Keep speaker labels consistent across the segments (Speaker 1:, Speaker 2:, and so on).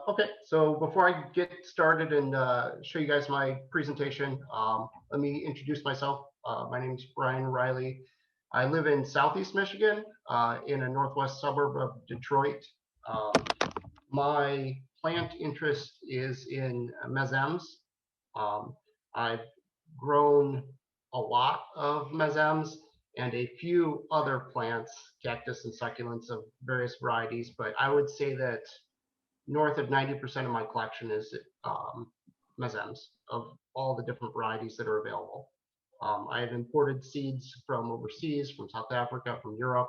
Speaker 1: Okay, so before I get started and show you guys my presentation, let me introduce myself. My name is Brian Riley. I live in Southeast Michigan, in a northwest suburb of Detroit. Um, my plant interest is in mesems. Um, I've grown a lot of mesems and a few other plants, cactus and succulents of various varieties, but I would say that north of 90% of my collection is mesems of all the different varieties that are available. I have imported seeds from overseas, from South Africa, from Europe,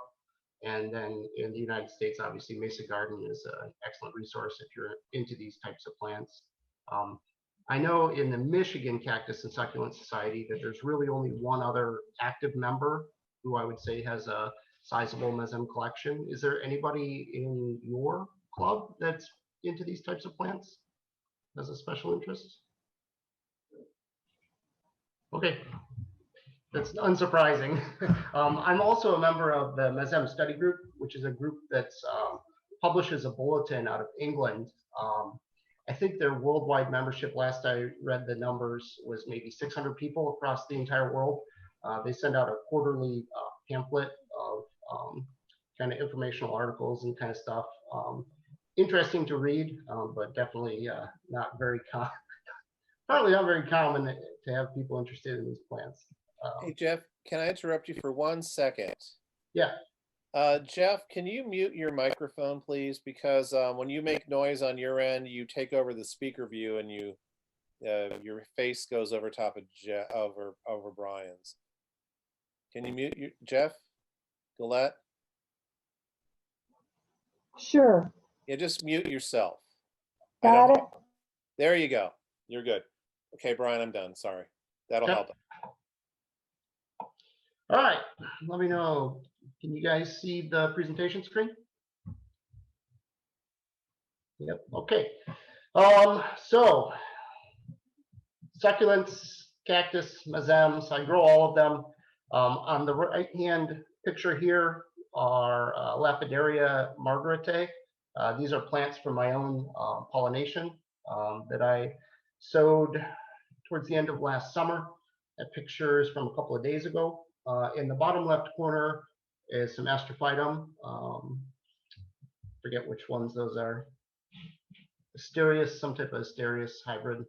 Speaker 1: and then in the United States, obviously, Mesa Garden is an excellent resource if you're into these types of plants. Um, I know in the Michigan Cactus and Succulent Society that there's really only one other active member who I would say has a sizable mesem collection. Is there anybody in your club that's into these types of plants as a special interest? Okay, that's unsurprising. I'm also a member of the Mesem Study Group, which is a group that publishes a bulletin out of England. I think their worldwide membership, last I read the numbers, was maybe 600 people across the entire world. They send out a quarterly pamphlet of kind of informational articles and kind of stuff. Interesting to read, but definitely not very common. Probably not very common to have people interested in these plants.
Speaker 2: Hey, Jeff, can I interrupt you for 1 second?
Speaker 1: Yeah.
Speaker 2: Jeff, can you mute your microphone, please? Because when you make noise on your end, you take over the speaker view and you your face goes over top of over Brian's. Can you mute you, Jeff? Gillette?
Speaker 3: Sure.
Speaker 2: Yeah, just mute yourself.
Speaker 3: Got it.
Speaker 2: There you go. You're good. Okay, Brian, I'm done. Sorry. That'll help.
Speaker 1: All right. Let me know. Can you guys see the presentation screen? Yep. Okay. So succulents, cactus, mesems, I grow all of them. On the right-hand picture here are Lapidaria margaritae. These are plants from my own pollination that I sowed towards the end of last summer. That picture is from a couple of days ago. In the bottom left corner is some astrophytum. Forget which ones those are. Asterias, some type of Asterias hybrid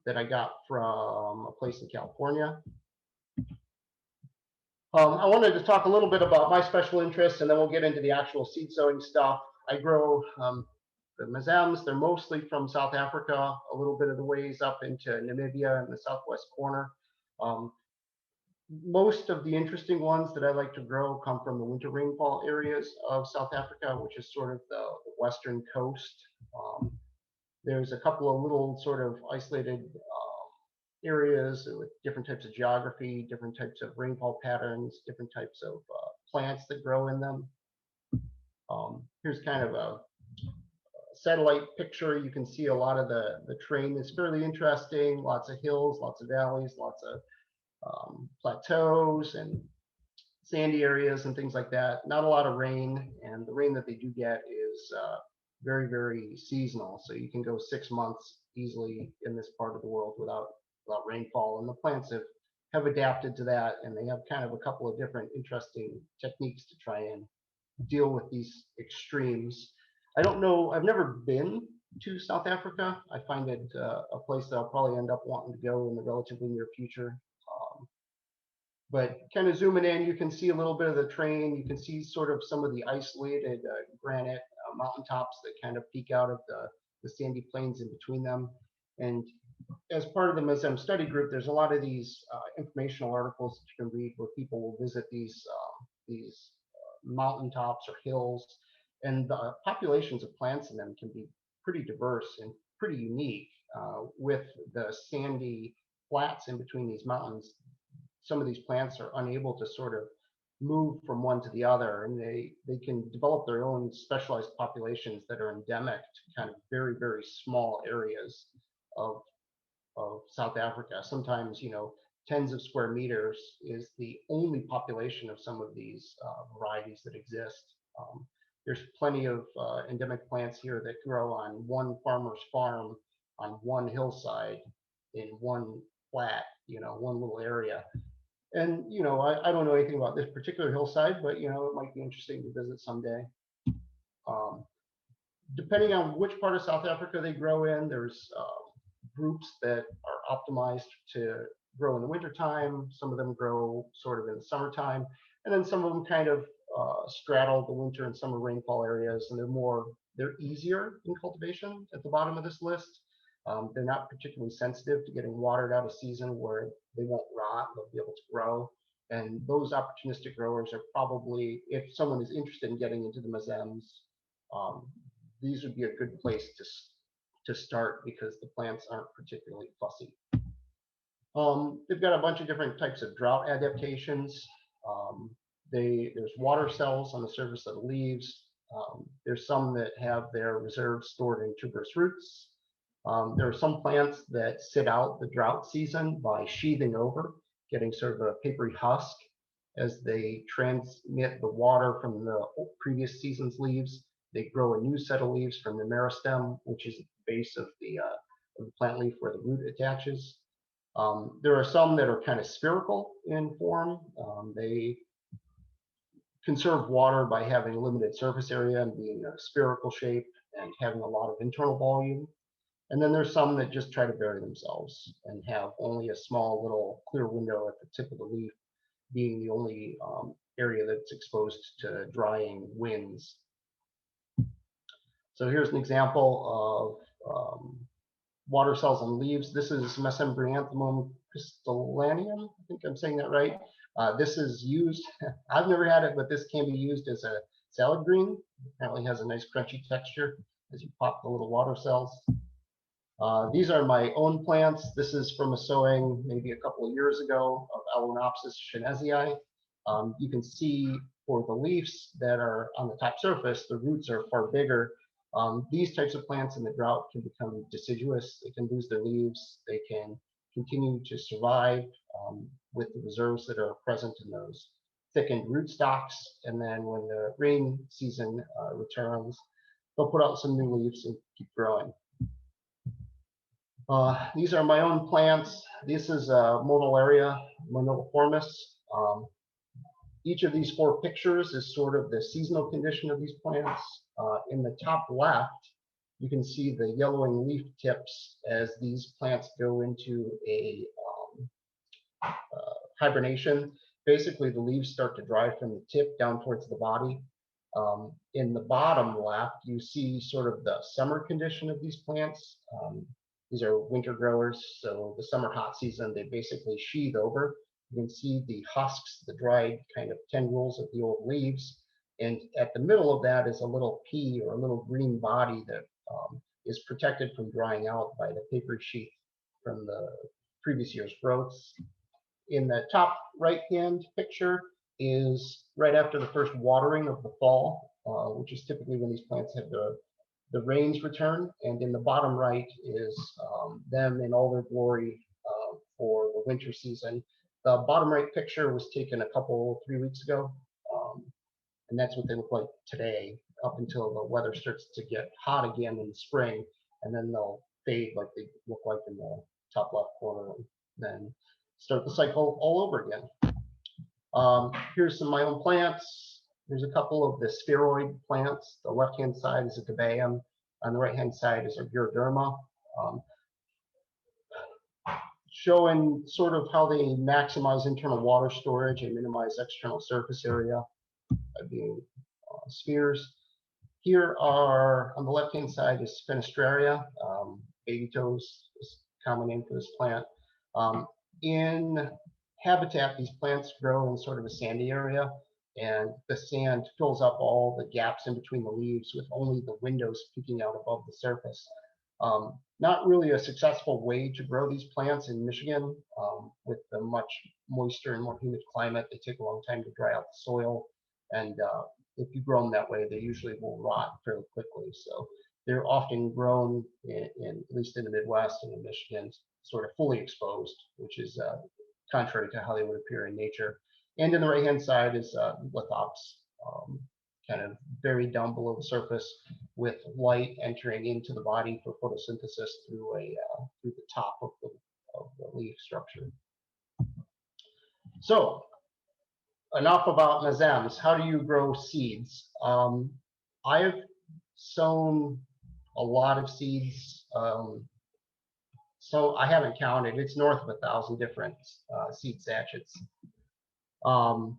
Speaker 1: that I got from a place in California. I wanted to talk a little bit about my special interests, and then we'll get into the actual seed sowing stuff. I grow the mesems. They're mostly from South Africa, a little bit of the ways up into Namibia in the southwest corner. Most of the interesting ones that I like to grow come from the winter rainfall areas of South Africa, which is sort of the western coast. There's a couple of little sort of isolated areas with different types of geography, different types of rainfall patterns, different types of plants that grow in them. Here's kind of a satellite picture. You can see a lot of the terrain is fairly interesting. Lots of hills, lots of valleys, lots of plateaus and sandy areas and things like that. Not a lot of rain, and the rain that they do get is very, very seasonal. So you can go 6 months easily in this part of the world without rainfall. And the plants have adapted to that, and they have kind of a couple of different interesting techniques to try and deal with these extremes. I don't know, I've never been to South Africa. I find it a place that I'll probably end up wanting to go in the relatively near future. But kind of zooming in, you can see a little bit of the terrain. You can see sort of some of the isolated granite mountaintops that kind of peek out of the sandy plains in between them. And as part of the Mesem study group, there's a lot of these informational articles that you can read where people will visit these mountaintops or hills, and the populations of plants in them can be pretty diverse and pretty unique. With the sandy flats in between these mountains, some of these plants are unable to sort of move from one to the other, and they can develop their own specialized populations that are endemic to kind of very, very small areas of South Africa. Sometimes, you know, tens of square meters is the only population of some of these varieties that exist. there's plenty of endemic plants here that grow on one farmer's farm on one hillside in one flat, one little area. And, I don't know anything about this particular hillside, but, it might be interesting to visit someday. Depending on which part of South Africa they grow in, there's groups that are optimized to grow in the wintertime. Some of them grow sort of in the summertime. And then some of them kind of straddle the winter and summer rainfall areas, and they're easier in cultivation at the bottom of this list. They're not particularly sensitive to getting watered out of season where they won't rot, they'll be able to grow. And those opportunistic growers are probably, if someone is interested in getting into the Mazems, these would be a good place to start because the plants aren't particularly fussy. They've got a bunch of different types of drought adaptations. There's water cells on the surface of the leaves. There's some that have their reserves stored in tuberous roots. There are some plants that sit out the drought season by sheathing over, getting sort of a papery husk as they transmit the water from the previous season's leaves. They grow a new set of leaves from the meristem, which is the base of the plant leaf where the root attaches. There are some that are kind of spherical in form. They conserve water by having limited surface area and being a spherical shape and having a lot of internal volume. And then there's some that just try to bury themselves and have only a small little clear window at the tip of the leaf being the only area that's exposed to drying winds. So here's an example of water cells on leaves. This is Mesembryanthemum crystallanum. I think I'm saying that right. This is used, I've never had it, but this can be used as a salad green. Apparently has a nice crunchy texture as you pop the little water cells. These are my own plants. This is from a sowing maybe a couple of years ago of Alenopsis chinezii. You can see for the leaves that are on the top surface, the roots are far bigger. These types of plants in the drought can become deciduous. They can lose their leaves. They can continue to survive with the reserves that are present in those thickened rootstocks. And then when the rain season returns, they'll put out some new leaves and keep growing. These are my own plants. This is Monolaria moniliformis. Each of these 4 pictures is sort of the seasonal condition of these plants. In the top left, you can see the yellowing leaf tips as these plants go into a hibernation. Basically, the leaves start to dry from the tip down towards the body. In the bottom left, you see sort of the summer condition of these plants. These are winter growers, so the summer hot season, they basically sheathe over. You can see the husks, the dried kind of tendrils of the old leaves. And at the middle of that is a little pea or a little green body that is protected from drying out by the papery sheath from the previous year's growths. In the top right-hand picture is right after the first watering of the fall, which is typically when these plants have the rains return. And in the bottom right is them in all their glory for the winter season. The bottom right picture was taken 3 weeks ago. And that's what they look like today, up until the weather starts to get hot again in the spring. And then they'll fade like they look like in the top left corner, and then start the cycle all over again. Here's some of my own plants. There's a couple of the spheroid plants. The left-hand side is a gabayum. On the right-hand side is a Gyrderma. Showing sort of how they maximize internal water storage and minimize external surface area by being spheres. Here are, on the left-hand side is Fenestraria. Baby toes is a common name for this plant. In habitat, these plants grow in sort of a sandy area, and the sand fills up all the gaps in between the leaves with only the windows peeking out above the surface. Not really a successful way to grow these plants in Michigan. With the much moister and more humid climate, they take a long time to dry out the soil. And if you grow them that way, they usually will rot fairly quickly. So they're often grown at least in the Midwest and in Michigan, sort of fully exposed, which is contrary to how they would appear in nature. And in the right-hand side is Lithops, kind of buried down below the surface with light entering into the body for photosynthesis through through the top of the leaf structure. So enough about mesems. How do you grow seeds? I've sown a lot of seeds. So I haven't counted. It's north of 1,000 different seed sachets. I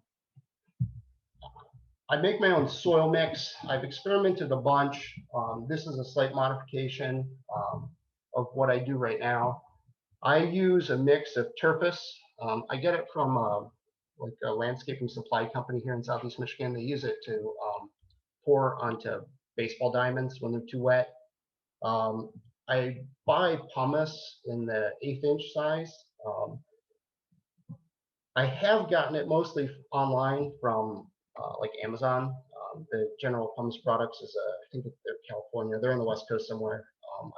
Speaker 1: make my own soil mix. I've experimented a bunch. This is a slight modification of what I do right now. I use a mix of turfus. I get it from like a landscaping supply company here in Southeast Michigan. They use it to pour onto baseball diamonds when they're too wet. I buy pumice in the 1/8 inch size. I have gotten it mostly online from like Amazon. The General Pumice Products is I think they're California. They're on the West Coast somewhere.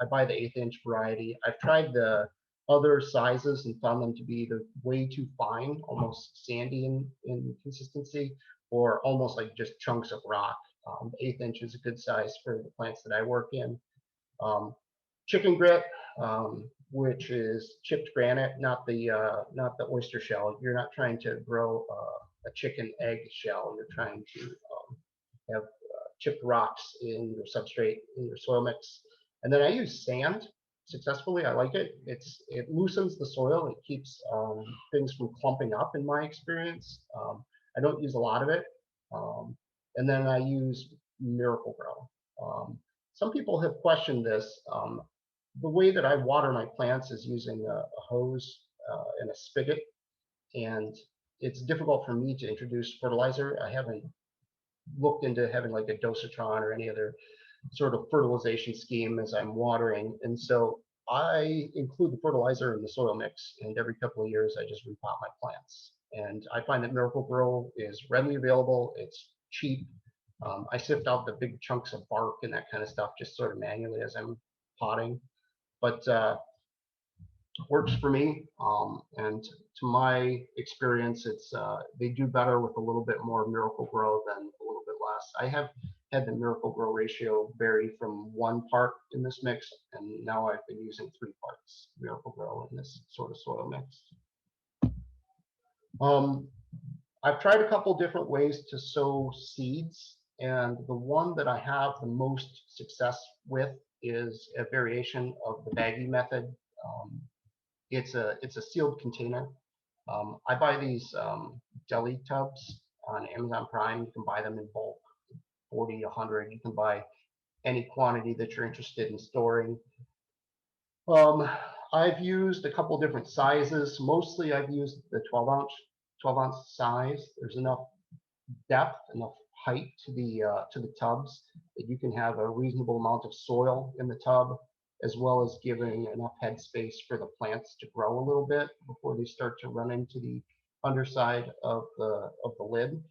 Speaker 1: I buy the 1/8 inch variety. I've tried the other sizes and found them to be either way too fine, almost sandy in consistency, or almost like just chunks of rock. 1/8 inch is a good size for the plants that I work in. Chicken grit, which is chipped granite, not the oyster shell. You're not trying to grow a chicken egg shell. You're trying to have chipped rocks in your substrate, in your soil mix. And then I use sand successfully. I like it. It loosens the soil. It keeps things from clumping up in my experience. I don't use a lot of it. And then I use Miracle-Gro. Some people have questioned this. The way that I water my plants is using a hose and a spigot, and it's difficult for me to introduce fertilizer. I haven't looked into having like a dosatron or any other sort of fertilization scheme as I'm watering, and so I include the fertilizer in the soil mix, and every couple of years I just repot my plants. And I find that Miracle-Gro is readily available. It's cheap. I sift out the big chunks of bark and that kind of stuff just sort of manually as I'm potting. But works for me, and to my experience, it's they do better with a little bit more Miracle-Gro than a little bit less. I have had the Miracle-Gro ratio vary from 1 part in this mix, and now I've been using 3 parts Miracle-Gro in this sort of soil mix. I've tried a couple different ways to sow seeds, and the one that I have the most success with is a variation of the baggie method. It's a sealed container. I buy these deli tubs on Amazon Prime. You can buy them in bulk, 40, 100. You can buy any quantity that you're interested in storing. I've used a couple different sizes. Mostly I've used the 12 ounce size. There's enough depth, enough height to the tubs that you can have a reasonable amount of soil in the tub, as well as giving enough headspace for the plants to grow a little bit before they start to run into the underside of the lid.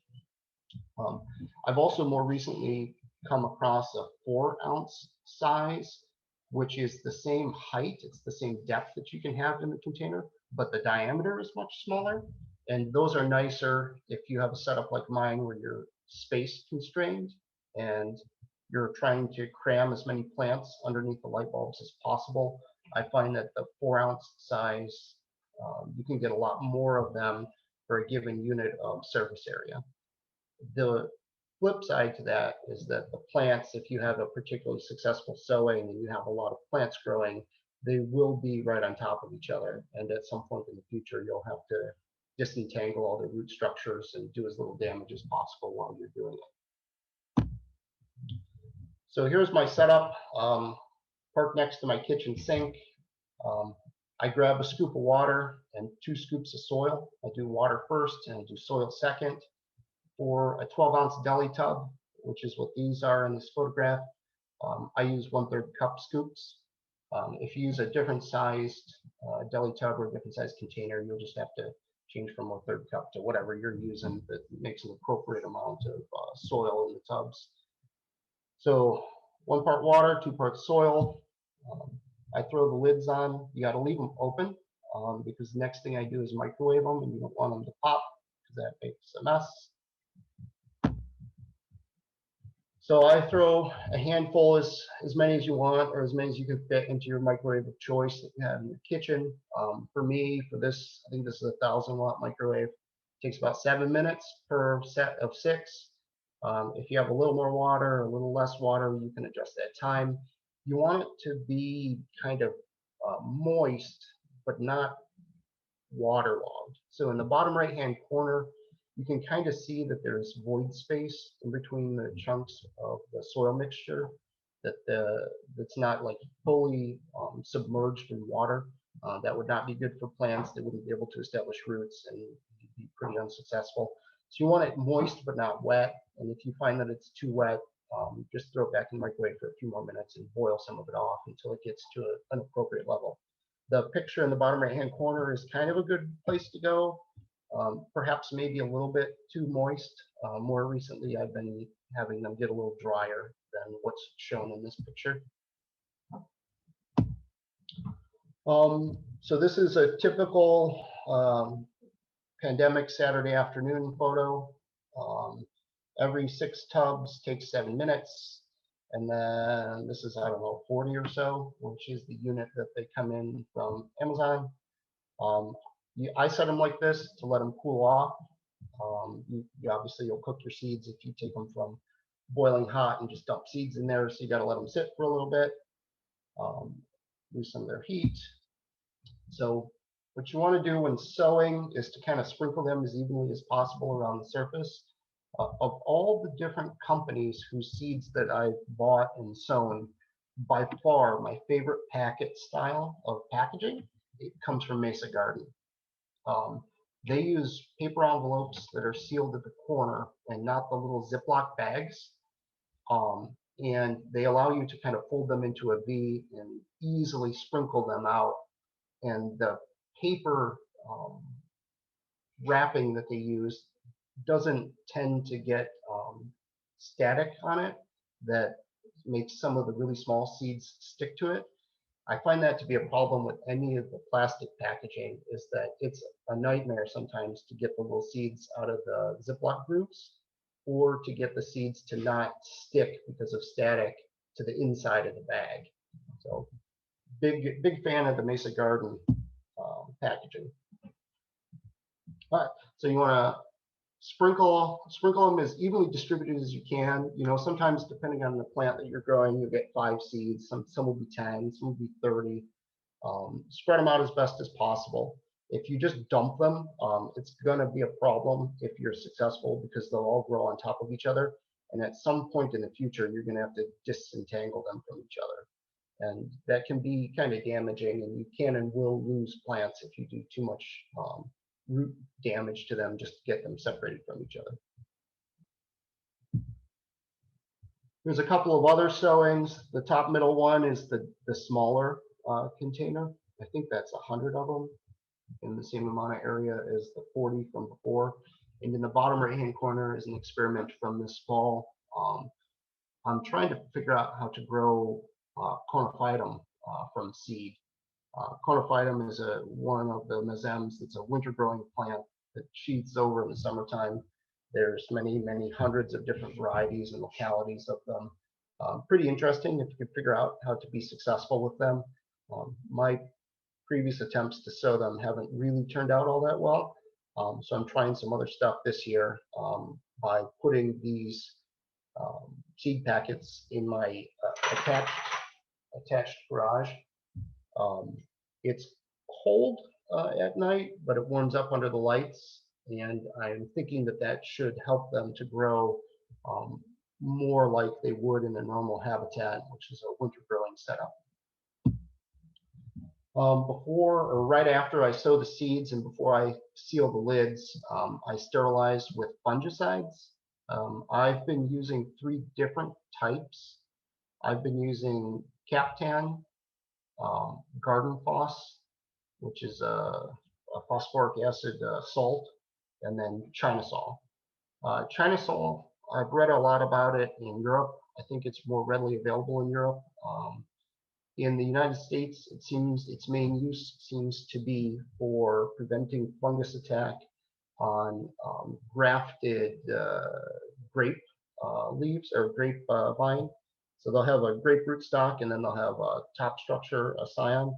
Speaker 1: I've also more recently come across a 4 ounce size, which is the same height. It's the same depth that you can have in the container, but the diameter is much smaller. And those are nicer if you have a setup like mine where you're space constrained and you're trying to cram as many plants underneath the light bulbs as possible. I find that the 4 ounce size, you can get a lot more of them for a given unit of surface area. The flip side to that is that the plants, if you have a particularly successful sowing and you have a lot of plants growing, they will be right on top of each other. And at some point in the future, you'll have to disentangle all the root structures and do as little damage as possible while you're doing it. So here's my setup, parked next to my kitchen sink. I grab a scoop of water and 2 scoops of soil. I do water first and I do soil second. For a 12 ounce deli tub, which is what these are in this photograph, I use 1/3 cup scoops. If you use a different sized deli tub or a different sized container, you'll just have to change from 1/3 cup to whatever you're using that makes an appropriate amount of soil in the tubs. So 1 part water, 2 parts soil. I throw the lids on. You got to leave them open because the next thing I do is microwave them, and you don't want them to pop because that makes a mess. So I throw a handful, as many as you want, or as many as you can fit into your microwave of choice that you have in your kitchen. For me, for this, I think this is a 1,000-watt microwave. It takes about 7 minutes per set of 6. If you have a little more water, a little less water, you can adjust that time. You want it to be kind of moist, but not waterlogged. So in the bottom right-hand corner, you can kind of see that there's void space in between the chunks of the soil mixture that's not like fully submerged in water. That would not be good for plants. They wouldn't be able to establish roots and be pretty unsuccessful. So you want it moist but not wet. And if you find that it's too wet, just throw it back in the microwave for a few more minutes and boil some of it off until it gets to an appropriate level. The picture in the bottom right-hand corner is kind of a good place to go. Perhaps maybe a little bit too moist. More recently, I've been having them get a little drier than what's shown in this picture. So this is a typical pandemic Saturday afternoon photo. Every 6 tubs takes 7 minutes. And then this is, I don't know, 40 or so, which is the unit that they come in from Amazon. I set them like this to let them cool off. Obviously you'll cook your seeds if you take them from boiling hot and just dump seeds in there. So you got to let them sit for a little bit, lose some of their heat. So what you want to do when sowing is to kind of sprinkle them as evenly as possible around the surface. Of all the different companies whose seeds that I've bought and sown, by far my favorite packet style of packaging, it comes from Mesa Garden. They use paper envelopes that are sealed at the corner and not the little Ziploc bags. And they allow you to kind of fold them into a V and easily sprinkle them out. And the paper wrapping that they use doesn't tend to get static on it that makes some of the really small seeds stick to it. I find that to be a problem with any of the plastic packaging, is that it's a nightmare sometimes to get the little seeds out of the Ziploc groups, or to get the seeds to not stick because of static to the inside of the bag. So big fan of the Mesa Garden packaging. All right, so you want to sprinkle them as evenly distributed as you can. You know, sometimes depending on the plant that you're growing, you'll get 5 seeds. Some will be 10, some will be 30. Spread them out as best as possible. If you just dump them, it's going to be a problem if you're successful, because they'll all grow on top of each other. And at some point in the future, you're going to have to disentangle them from each other. And that can be kind of damaging, and you can and will lose plants if you do too much root damage to them just to get them separated from each other. There's a couple of other sowings. The top middle one is the smaller container. I think that's 100 of them in the same amount of area as the 40 from before. And in the bottom right hand corner is an experiment from this fall. I'm trying to figure out how to grow conophytum from seed. Conophytum is one of the mesems. It's a winter growing plant that sheaths over in the summertime. There's many hundreds of different varieties and localities of them. Pretty interesting if you could figure out how to be successful with them. My previous attempts to sow them haven't really turned out all that well. So I'm trying some other stuff this year by putting these seed packets in my attached garage. It's cold at night, but it warms up under the lights, and I'm thinking that that should help them to grow more like they would in a normal habitat, which is a winter growing setup. Before or right after I sow the seeds and before I seal the lids, I sterilize with fungicides. I've been using 3 different types. I've been using Captan, Garden Phos, which is a phosphoric acid salt, and then Chinasol. Chinasol, I've read a lot about it in Europe. I think it's more readily available in Europe. In the United States, it seems its main use seems to be for preventing fungus attack on grafted grape leaves or grape vine. So they'll have a grape rootstock, and then they'll have a top structure, a scion,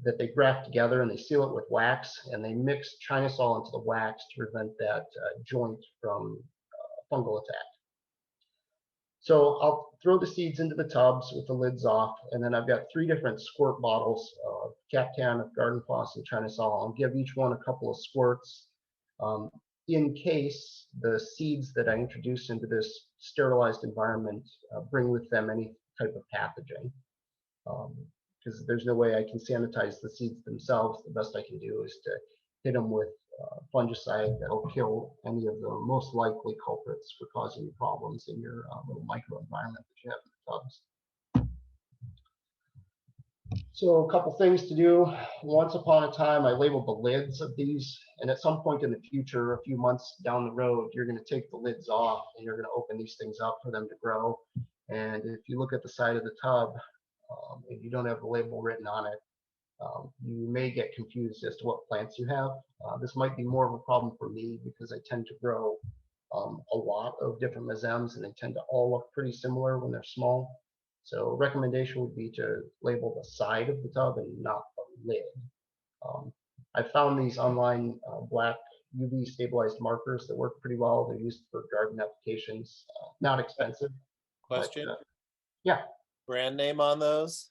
Speaker 1: that they graft together, and they seal it with wax, and they mix China Sol into the wax to prevent that joint from fungal attack. So I'll throw the seeds into the tubs with the lids off, and then I've got 3 different squirt bottles of Cactan, of Garden Floss, and China Sol. I'll give each one a couple of squirts in case the seeds that I introduce into this sterilized environment bring with them any type of pathogen. Because there's no way I can sanitize the seeds themselves. The best I can do is to hit them with fungicide that'll kill any of the most likely culprits for causing problems in your little microenvironment that you have in the tubs. So a couple things to do. Once upon a time, I labeled the lids of these, and at some point in the future, a few months down the road, you're going to take the lids off and you're going to open these things up for them to grow. And if you look at the side of the tub, and you don't have the label written on it, you may get confused as to what plants you have. This might be more of a problem for me because I tend to grow a lot of different mesems, and they tend to all look pretty similar when they're small. So recommendation would be to label the side of the tub and not the lid. I found these online black UV stabilized markers that work pretty well. They're used for garden applications, not expensive.
Speaker 2: Question?
Speaker 1: But, yeah.
Speaker 2: Brand name on those?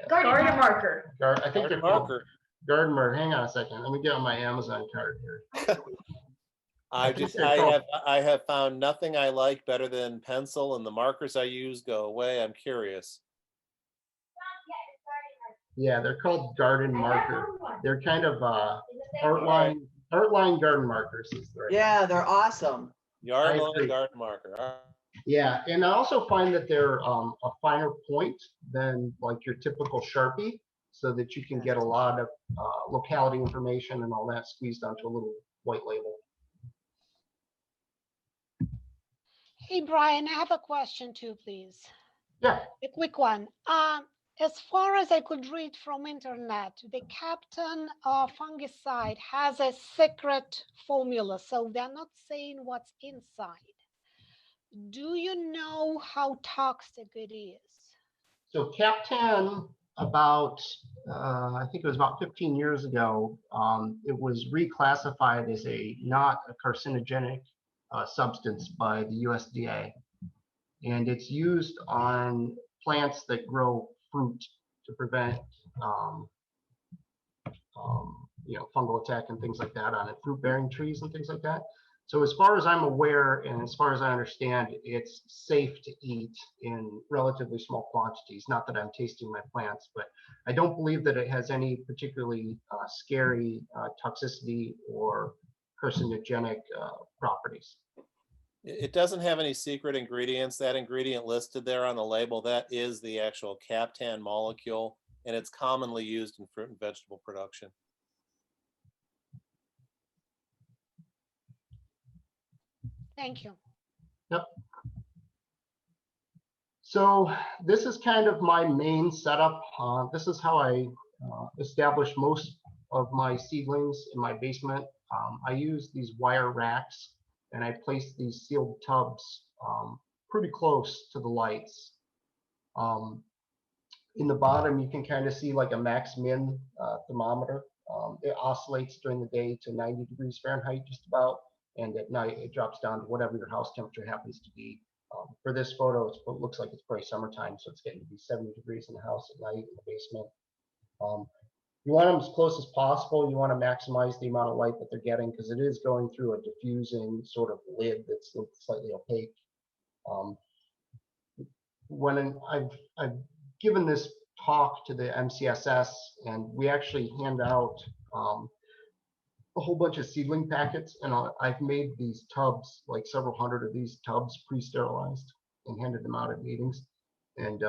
Speaker 4: Garden marker.
Speaker 1: I think they're called
Speaker 2: Marker.
Speaker 1: Garden marker. Hang on a second. Let me get on my Amazon card here.
Speaker 2: I have found nothing I like better than pencil, and the markers I use go away. I'm curious.
Speaker 1: Yeah, they're called garden marker. They're kind of art line garden markers.
Speaker 4: Yeah, they're awesome.
Speaker 2: Yard
Speaker 1: I
Speaker 2: line
Speaker 1: agree.
Speaker 2: garden marker. All right.
Speaker 1: Yeah, and I also find that they're a finer point than like your typical Sharpie, so that you can get a lot of locality information and all that squeezed onto a little white label.
Speaker 5: Hey, Brian, I have a question too, please.
Speaker 1: Yeah.
Speaker 5: A quick one. As far as I could read from internet, the Captain fungicide has a secret formula, so they're not saying what's inside. Do you know how toxic it is?
Speaker 1: So Captan, about I think it was about 15 years ago, it was reclassified as not a carcinogenic substance by the USDA, and it's used on plants that grow fruit to prevent fungal attack and things like that on it, fruit-bearing trees and things like that. So as far as I'm aware, and as far as I understand, it's safe to eat in relatively small quantities. Not that I'm tasting my plants, but I don't believe that it has any particularly scary toxicity or carcinogenic properties.
Speaker 2: It doesn't have any secret ingredients. That ingredient listed there on the label, that is the actual Captan molecule, and it's commonly used in fruit and vegetable production.
Speaker 5: Thank you.
Speaker 1: Yep. So this is kind of my main setup. This is how I establish most of my seedlings in my basement. I use these wire racks, and I place these sealed tubs pretty close to the lights. In the bottom, you can kind of see like a max-min thermometer. It oscillates during the day to 90 degrees Fahrenheit just about, and at night it drops down to whatever your house temperature happens to be. For this photo, it looks like it's probably summertime, so it's getting to be 70 degrees in the house at night in the basement. You want them as close as possible. You want to maximize the amount of light that they're getting because it is going through a diffusing sort of lid that's slightly opaque. When I've given this talk to the MCSS, and we actually hand out a whole bunch of seedling packets, and I've made these tubs, like several hundred of these tubs, pre-sterilized and handed them out at meetings. And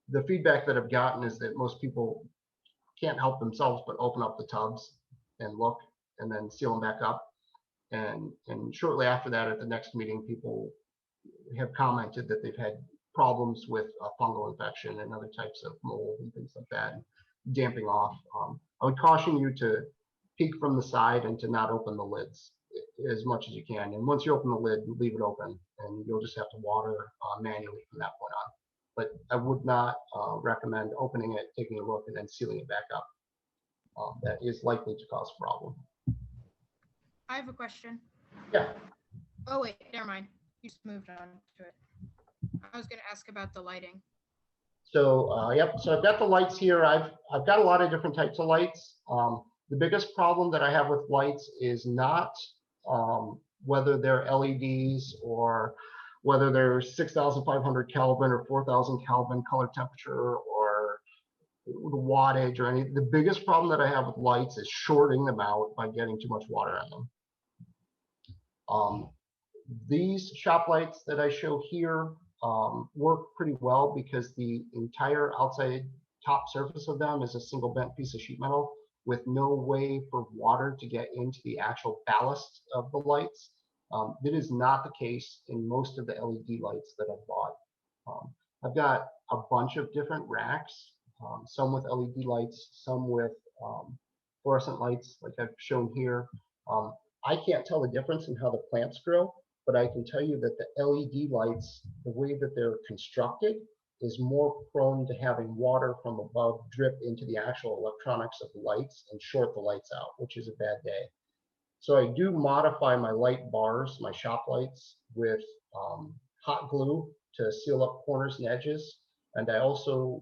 Speaker 1: the feedback that I've gotten is that most people can't help themselves but open up the tubs and look and then seal them back up. And shortly after that, at the next meeting, people have commented that they've had problems with fungal infection and other types of mold and things like that, damping off. I would caution you to peek from the side and to not open the lids as much as you can. And once you open the lid, leave it open, and you'll just have to water manually from that point on. But I would not recommend opening it, taking a look, and then sealing it back up. That is likely to cause a problem.
Speaker 6: I have a question.
Speaker 1: Yeah.
Speaker 6: Oh, wait, never mind. You just moved on to it. I was going to ask about the lighting.
Speaker 1: So, yep, so I've got the lights here. I've got a lot of different types of lights. The biggest problem that I have with lights is not whether they're LEDs or whether they're 6,500 Kelvin or 4,000 Kelvin color temperature or the wattage or any. The biggest problem that I have with lights is shorting them out by getting too much water on them. These shop lights that I show here work pretty well because the entire outside top surface of them is a single bent piece of sheet metal with no way for water to get into the actual ballast of the lights. That is not the case in most of the LED lights that I've bought. I've got a bunch of different racks, some with LED lights, some with fluorescent lights like I've shown here. I can't tell the difference in how the plants grow, but I can tell you that the LED lights, the way that they're constructed, is more prone to having water from above drip into the actual electronics of the lights and short the lights out, which is a bad day. So I do modify my light bars, my shop lights, with hot glue to seal up corners and edges. And I also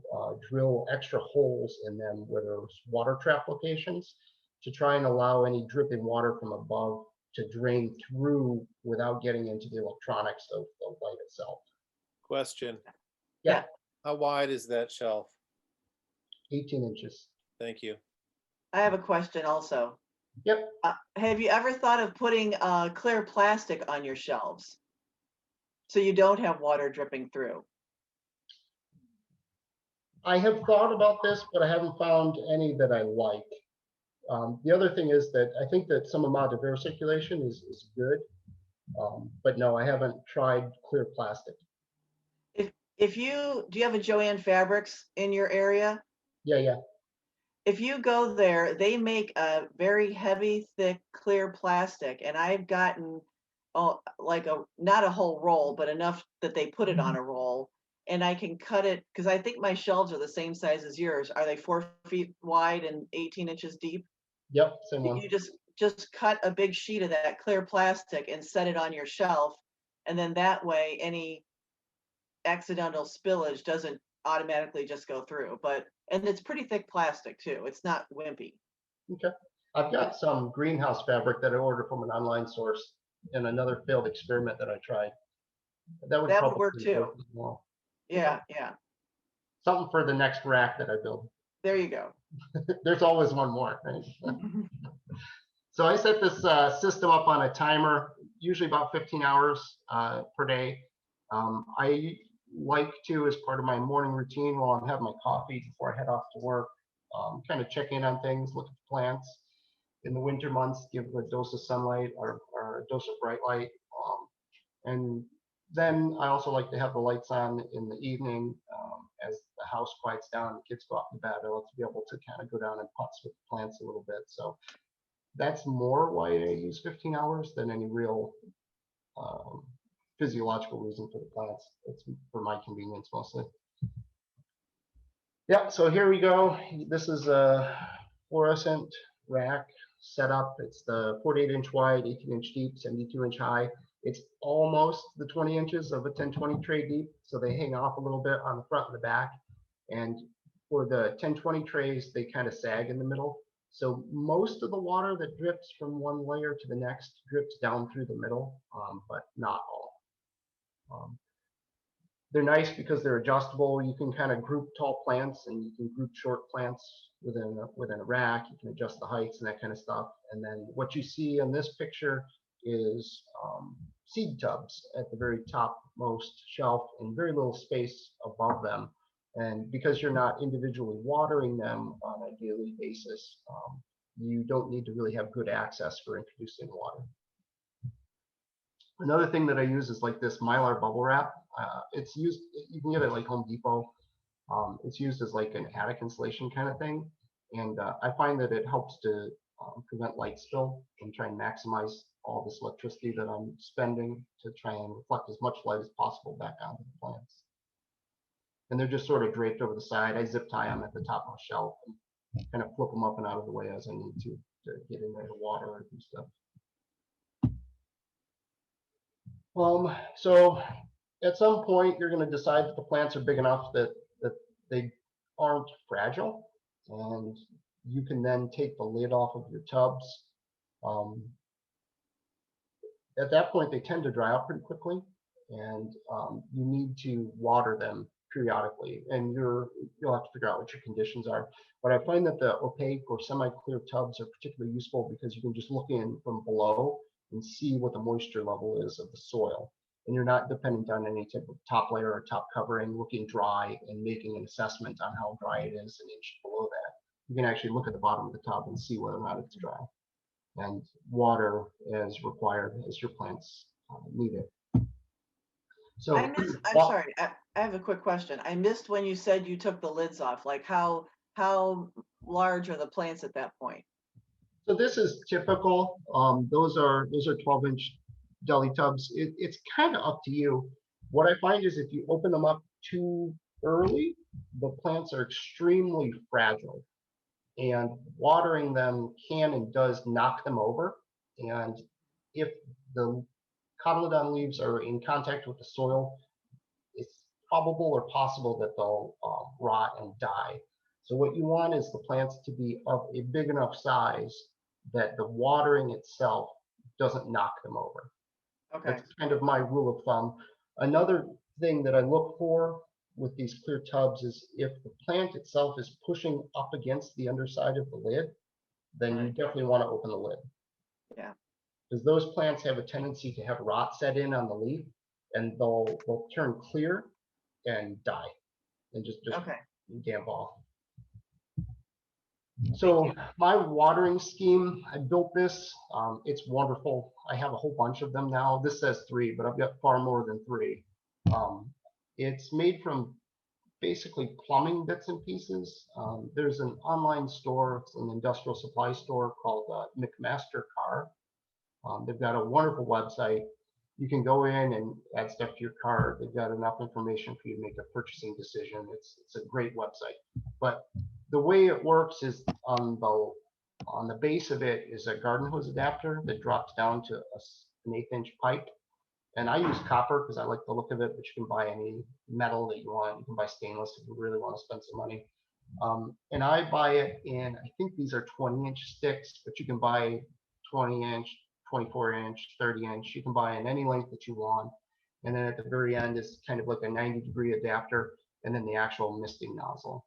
Speaker 1: drill extra holes in them where there's water trap locations to try and allow any dripping water from above to drain through without getting into the electronics of the light itself.
Speaker 2: Question.
Speaker 1: Yeah.
Speaker 2: How wide is that shelf?
Speaker 1: 18 inches.
Speaker 2: Thank you.
Speaker 4: I have a question also.
Speaker 1: Yep.
Speaker 4: Have you ever thought of putting clear plastic on your shelves so you don't have water dripping through?
Speaker 1: I have thought about this, but I haven't found any that I like. The other thing is that I think that some amount of air circulation is good, but no, I haven't tried clear plastic.
Speaker 4: Do you have a Joann Fabrics in your area?
Speaker 1: Yeah.
Speaker 4: If you go there, they make a very heavy, thick, clear plastic, and I've gotten not a whole roll, but enough that they put it on a roll, and I can cut it because I think my shelves are the same size as yours. Are they 4 feet wide and 18 inches deep?
Speaker 1: Yep, same one.
Speaker 4: You just cut a big sheet of that clear plastic and set it on your shelf, and then that way any accidental spillage doesn't automatically just go through. And it's pretty thick plastic too. It's not wimpy.
Speaker 1: Okay. I've got some greenhouse fabric that I ordered from an online source and another failed experiment that I tried. That would
Speaker 4: work too.
Speaker 1: work as well.
Speaker 4: Yeah.
Speaker 1: Something for the next rack that I build.
Speaker 4: There you go.
Speaker 1: There's always one more, right? So I set this system up on a timer, usually about 15 hours per day. I like to, as part of my morning routine while I'm having my coffee before I head off to work, kind of check in on things, look at the plants. In the winter months, give a dose of sunlight or a dose of bright light. And then I also like to have the lights on in the evening as the house quiets down and the kids go off to bed. I like to be able to kind of go down and putz with the plants a little bit. So that's more why I use 15 hours than any real physiological reason for the plants. It's for my convenience mostly. Yeah, so here we go. This is a fluorescent rack setup. It's the 48-inch wide, 18-inch deep, 72-inch high. It's almost the 20 inches of a 1020 tray deep, so they hang off a little bit on the front and the back. And for the 1020 trays, they kind of sag in the middle. So most of the water that drips from one layer to the next drips down through the middle, but not all. They're nice because they're adjustable. You can kind of group tall plants and you can group short plants within a rack. You can adjust the heights and that kind of stuff. And then what you see in this picture is seed tubs at the very topmost shelf and very little space above them. And because you're not individually watering them on a daily basis, you don't need to really have good access for introducing water. Another thing that I use is like this Mylar bubble wrap. It's used, you can get it at like Home Depot. It's used as like an attic insulation kind of thing. And I find that it helps to prevent light spill and try and maximize all this electricity that I'm spending to try and reflect as much light as possible back onto the plants. And they're just sort of draped over the side. I zip tie them at the top of the shelf and kind of flip them up and out of the way as I need to get in there to water and do stuff. So at some point, you're going to decide that the plants are big enough that they aren't fragile, and you can then take the lid off of your tubs. At that point, they tend to dry out pretty quickly, and you need to water them periodically, and you'll have to figure out what your conditions are. But I find that the opaque or semi-clear tubs are particularly useful because you can just look in from below and see what the moisture level is of the soil. And you're not dependent on any type of top layer or top covering, looking dry and making an assessment on how dry it is an inch below that. You can actually look at the bottom of the tub and see whether or not it's dry. And water as required as your plants need it. So
Speaker 4: I'm sorry, I have a quick question. I missed when you said you took the lids off. Like how large are the plants at that point?
Speaker 1: So this is typical. Those are 12-inch deli tubs. It's kind of up to you. What I find is if you open them up too early, the plants are extremely fragile, and watering them can and does knock them over. And if the cotyledon leaves are in contact with the soil, it's probable or possible that they'll rot and die. So what you want is the plants to be of a big enough size that the watering itself doesn't knock them over.
Speaker 4: Okay.
Speaker 1: That's kind of my rule of thumb. Another thing that I look for with these clear tubs is if the plant itself is pushing up against the underside of the lid, then you definitely want to open the lid.
Speaker 4: Yeah.
Speaker 1: Because those plants have a tendency to have rot set in on the leaf, and they'll turn clear and die and just
Speaker 4: Okay.
Speaker 1: damp off. So my watering scheme, I built this. It's wonderful. I have a whole bunch of them now. This says 3, but I've got far more than 3. It's made from basically plumbing bits and pieces. There's an online store, it's an industrial supply store called McMaster-Carr. They've got a wonderful website. You can go in and add stuff to your cart. They've got enough information for you to make a purchasing decision. It's a great website. But the way it works is on the base of it is a garden hose adapter that drops down to an 1/8-inch pipe. And I use copper because I like the look of it, but you can buy any metal that you want. You can buy stainless if you really want to spend some money. And I buy it in, I think these are 20-inch sticks, but you can buy 20-inch, 24-inch, 30-inch. You can buy in any length that you want. And then at the very end is kind of like a 90-degree adapter, and then the actual misting nozzle.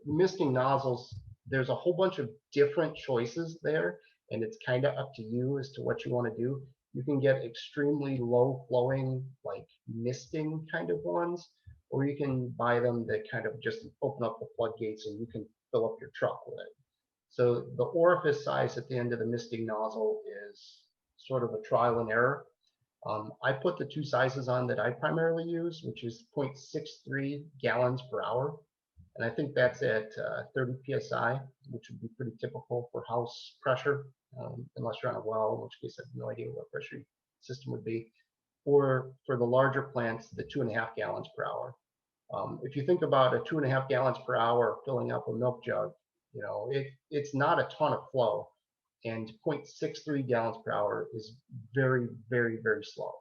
Speaker 1: Misting nozzles, there's a whole bunch of different choices there, and it's kind of up to you as to what you want to do. You can get extremely low flowing, like misting kind of ones, or you can buy them that kind of just open up the floodgates and you can fill up your truck with it. So the orifice size at the end of the misting nozzle is sort of a trial and error. I put the 2 sizes on that I primarily use, which is 0.63 gallons per hour. And I think that's at 30 PSI, which would be pretty typical for house pressure, unless you're on a well, in which case I have no idea what pressure system would be. Or for the larger plants, the 2.5 gallons per hour. If you think about a 2.5 gallons per hour filling up a milk jug, you know, it's not a ton of flow. And 0.63 gallons per hour is very, very, very slow.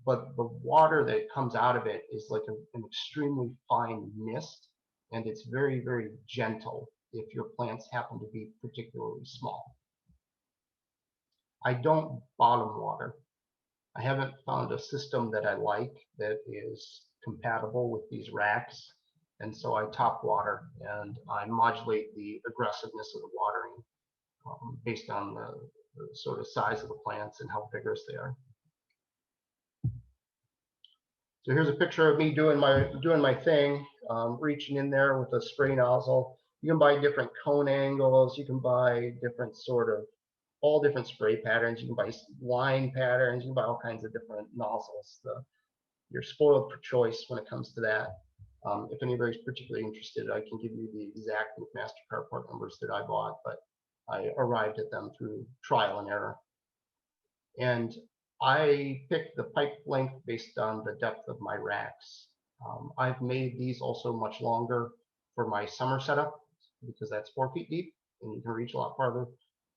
Speaker 1: But the water that comes out of it is like an extremely fine mist, and it's very, very gentle if your plants happen to be particularly small. I don't bottom water. I haven't found a system that I like that is compatible with these racks, and so I top water and I modulate the aggressiveness of the watering based on the sort of size of the plants and how vigorous they are. So here's a picture of me doing my thing, reaching in there with a spray nozzle. You can buy different cone angles. You can buy different all different spray patterns. You can buy line patterns. You can buy all kinds of different nozzles. You're spoiled for choice when it comes to that. If anybody's particularly interested, I can give you the exact McMaster-Carr part numbers that I bought. But I arrived at them through trial and error. And I picked the pipe length based on the depth of my racks. I've made these also much longer for my summer setup because that's 4 feet deep and you can reach a lot farther.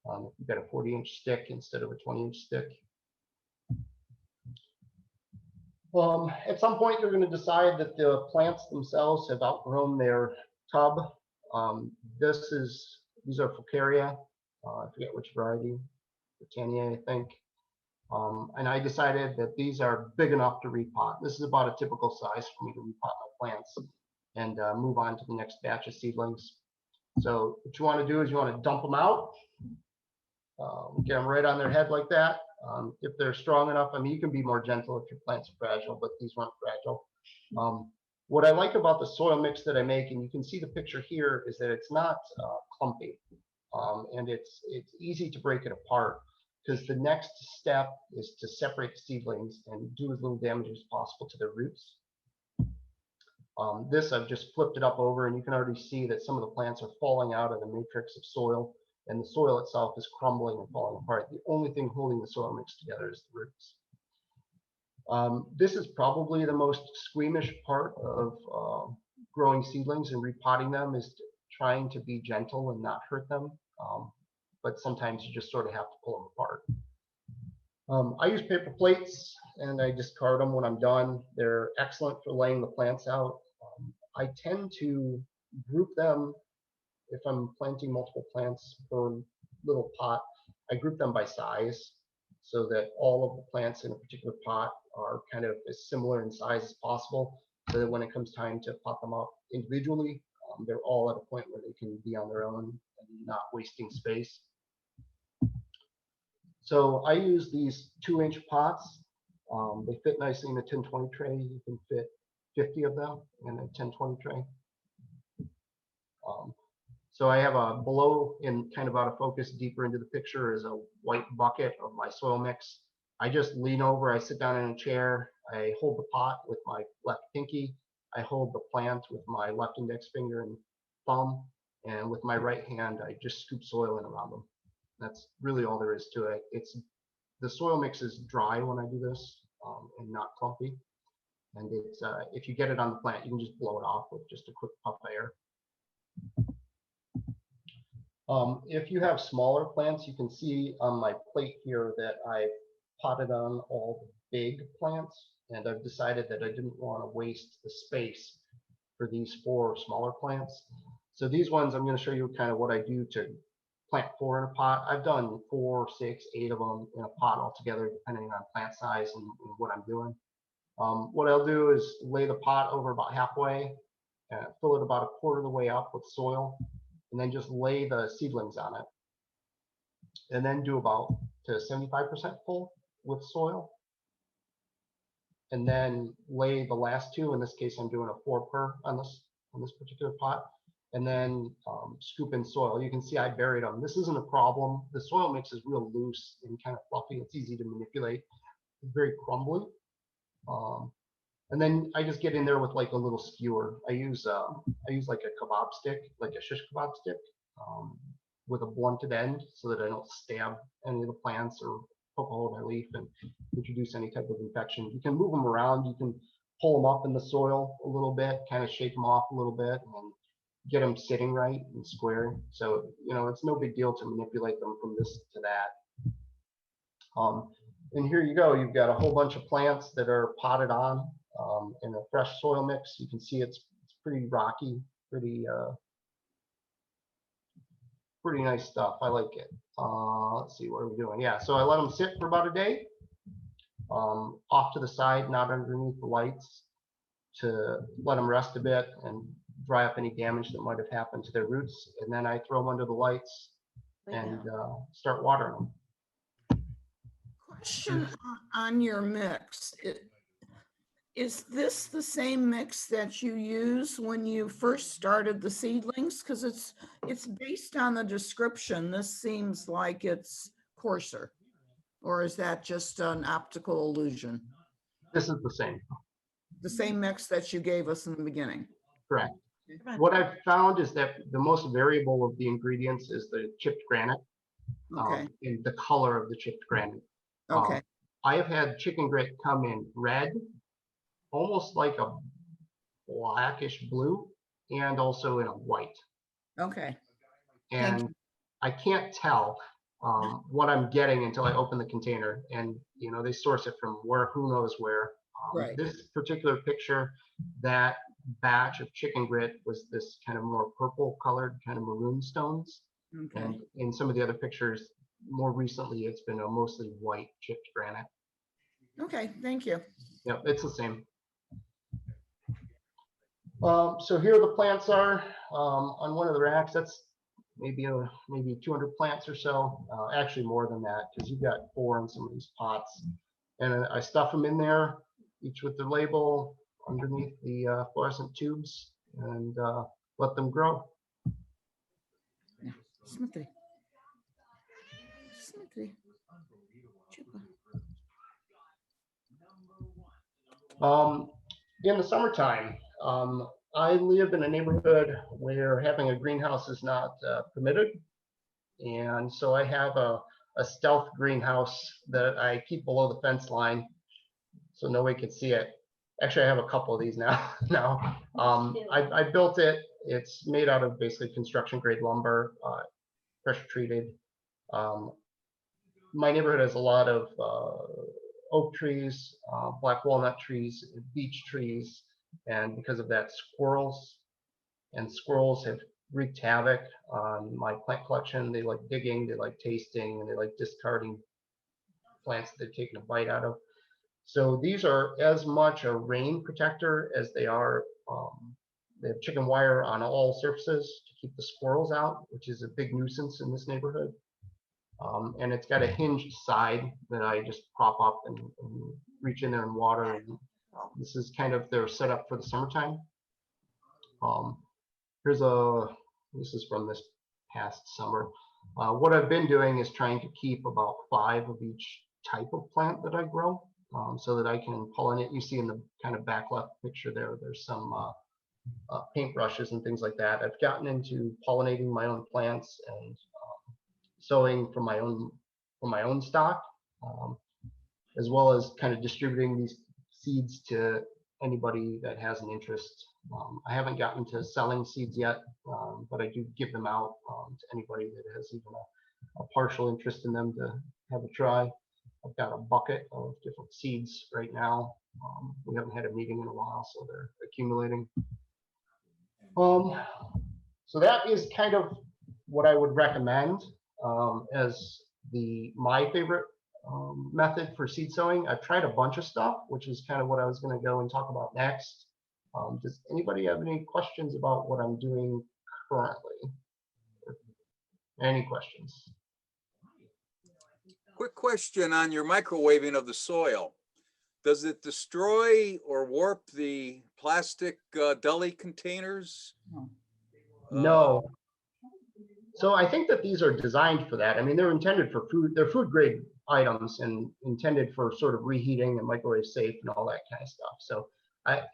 Speaker 1: You've got a 40-inch stick instead of a 20-inch stick. At some point, they're going to decide that the plants themselves have outgrown their tub. These are Foucaria. I forget which variety, Britannia, I think. And I decided that these are big enough to repot. This is about a typical size for me to repot my plants and move on to the next batch of seedlings. So what you want to do is you want to dump them out, get them right on their head like that. If they're strong enough, I mean, you can be more gentle if your plant's fragile, but these weren't fragile. What I like about the soil mix that I make, and you can see the picture here, is that it's not clumpy, and it's easy to break it apart because the next step is to separate the seedlings and do as little damage as possible to their roots. This I've just flipped it up over, and you can already see that some of the plants are falling out of the matrix of soil, and the soil itself is crumbling and falling apart. The only thing holding the soil mix together is the roots. This is probably the most squeamish part of growing seedlings and repotting them, is trying to be gentle and not hurt them. But sometimes you just sort of have to pull them apart. I use paper plates and I discard them when I'm done. They're excellent for laying the plants out. I tend to group them if I'm planting multiple plants per little pot. I group them by size so that all of the plants in a particular pot are kind of as similar in size as possible, so that when it comes time to pot them up individually, they're all at a point where they can be on their own and not wasting space. So I use these 2-inch pots. They fit nicely in a 10-20 tray. You can fit 50 of them in a 10-20 tray. So I have a below, in kind of out of focus, deeper into the picture, is a white bucket of my soil mix. I just lean over, I sit down in a chair, I hold the pot with my left pinky, I hold the plant with my left index finger and thumb, and with my right hand, I just scoop soil in around them. That's really all there is to it. The soil mix is dry when I do this, and not clumpy. And it's if you get it on the plant, you can just blow it off with just a quick puff of air. If you have smaller plants, you can see on my plate here that I've potted on all the big plants, and I've decided that I didn't want to waste the space for these 4 smaller plants. So these ones, I'm going to show you kind of what I do to plant 4 in a pot. I've done 4, 6, 8 of them in a pot altogether, depending on plant size and what I'm doing. What I'll do is lay the pot over about halfway, fill it about a quarter of the way up with soil, and then just lay the seedlings on it. And then do about to 75% full with soil. And then lay the last 2. In this case, I'm doing a 4 per on this particular pot. And then scoop in soil. You can see I buried them. This isn't a problem. The soil mix is real loose and kind of fluffy. It's easy to manipulate. It's very crumbly. And then I just get in there with like a little skewer. I use like a kebab stick, like a shish kebab stick, with a blunted end, so that I don't stab any of the plants or poke a hole in their leaf and introduce any type of infection. You can move them around. You can pull them up in the soil a little bit, kind of shake them off a little bit, and get them sitting right and square. So, you know, it's no big deal to manipulate them from this to that. And here you go. You've got a whole bunch of plants that are potted on in a fresh soil mix. You can see it's pretty rocky, pretty nice stuff. I like it. Let's see, what are we doing? Yeah, so I let them sit for about a day, off to the side, not underneath the lights, to let them rest a bit and dry up any damage that might have happened to their roots. And then I throw them under the lights and start watering them.
Speaker 7: Question on your mix. Is this the same mix that you use when you first started the seedlings? Because it's based on the description. This seems like it's coarser. Or is that just an optical illusion?
Speaker 1: This is the same.
Speaker 7: The same mix that you gave us in the beginning?
Speaker 1: Correct.
Speaker 4: Come on.
Speaker 1: What I've found is that the most variable of the ingredients is the chipped granite,
Speaker 7: Okay,
Speaker 1: in the color of the chipped granite.
Speaker 7: okay,
Speaker 1: I have had chicken grit come in red, almost like a blackish blue, and also in a white.
Speaker 7: okay. Thank
Speaker 1: And I can't tell what I'm getting until I open the container. And they source it from who knows where.
Speaker 7: Right.
Speaker 1: This particular picture, that batch of chicken grit was this kind of more purple colored, kind of maroon stones.
Speaker 7: Okay,
Speaker 1: And in some of the other pictures, more recently, it's been a mostly white chipped granite.
Speaker 7: okay, thank you.
Speaker 1: Yeah, it's the same. So here the plants are on one of the racks. That's maybe 200 plants or so. Actually more than that, because you've got 4 in some of these pots. And I stuff them in there, each with the label underneath the fluorescent tubes, and let them grow.
Speaker 7: Smithy. Smithy. Chupa.
Speaker 1: In the summertime, I live in a neighborhood where having a greenhouse is not permitted. And so I have a stealth greenhouse that I keep below the fence line so nobody can see it. Actually, I have a couple of these now. I built it. It's made out of basically construction grade lumber, pressure treated. My neighborhood has a lot of oak trees, black walnut trees, beech trees, and because of that, squirrels have wreaked havoc on my plant collection. They like digging, they like tasting, and they like discarding plants that they've taken a bite out of. So these are as much a rain protector as they are. They have chicken wire on all surfaces to keep the squirrels out, which is a big nuisance in this neighborhood. And it's got a hinged side that I just prop up and reach in there and water. And this is kind of their setup for the summertime. This is from this past summer. What I've been doing is trying to keep about 5 of each type of plant that I grow, so that I can pollinate. You see in the kind of back left picture there's some paintbrushes and things like that. I've gotten into pollinating my own plants and sowing from my own stock, as well as kind of distributing these seeds to anybody that has an interest. I haven't gotten to selling seeds yet, but I do give them out to anybody that has even a partial interest in them to have a try. I've got a bucket of different seeds right now. We haven't had a meeting in a while, so they're accumulating. So that is kind of what I would recommend as my favorite method for seed sowing. I've tried a bunch of stuff, which is kind of what I was going to go and talk about next. Does anybody have any questions about what I'm doing currently? Any questions?
Speaker 8: Quick question on your microwaving of the soil. Does it destroy or warp the plastic deli containers?
Speaker 1: No. So I think that these are designed for that. I mean, they're intended for food. They're food grade items and intended for sort of reheating and microwave safe and all that kind of stuff. So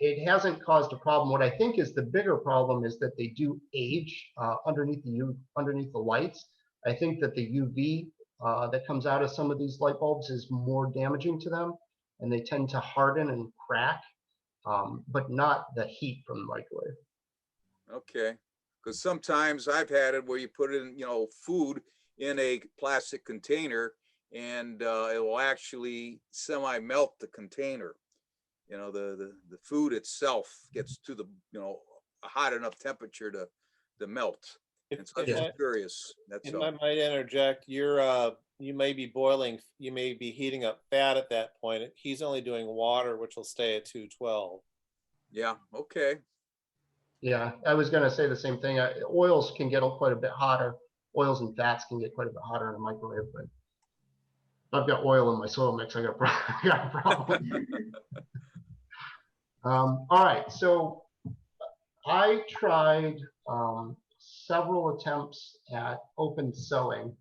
Speaker 1: it hasn't caused a problem. What I think is the bigger problem is that they do age underneath the lights. I think that the UV that comes out of some of these light bulbs is more damaging to them, and they tend to harden and crack, but not the heat from the microwave.
Speaker 8: Okay, because sometimes I've had it where you put in, food in a plastic container, and it will actually semi-melt the container. The food itself gets to the a hot enough temperature to melt. And so I'm just curious. That's all.
Speaker 2: I might interject. You may be heating up fat at that point. He's only doing water, which will stay at 212.
Speaker 8: Yeah. Okay.
Speaker 1: Yeah, I was going to say the same thing. Oils can get quite a bit hotter. Oils and fats can get quite a bit hotter in a microwave, but if I've got oil in my soil mix, I got a problem. All right, so I tried several attempts at open sowing,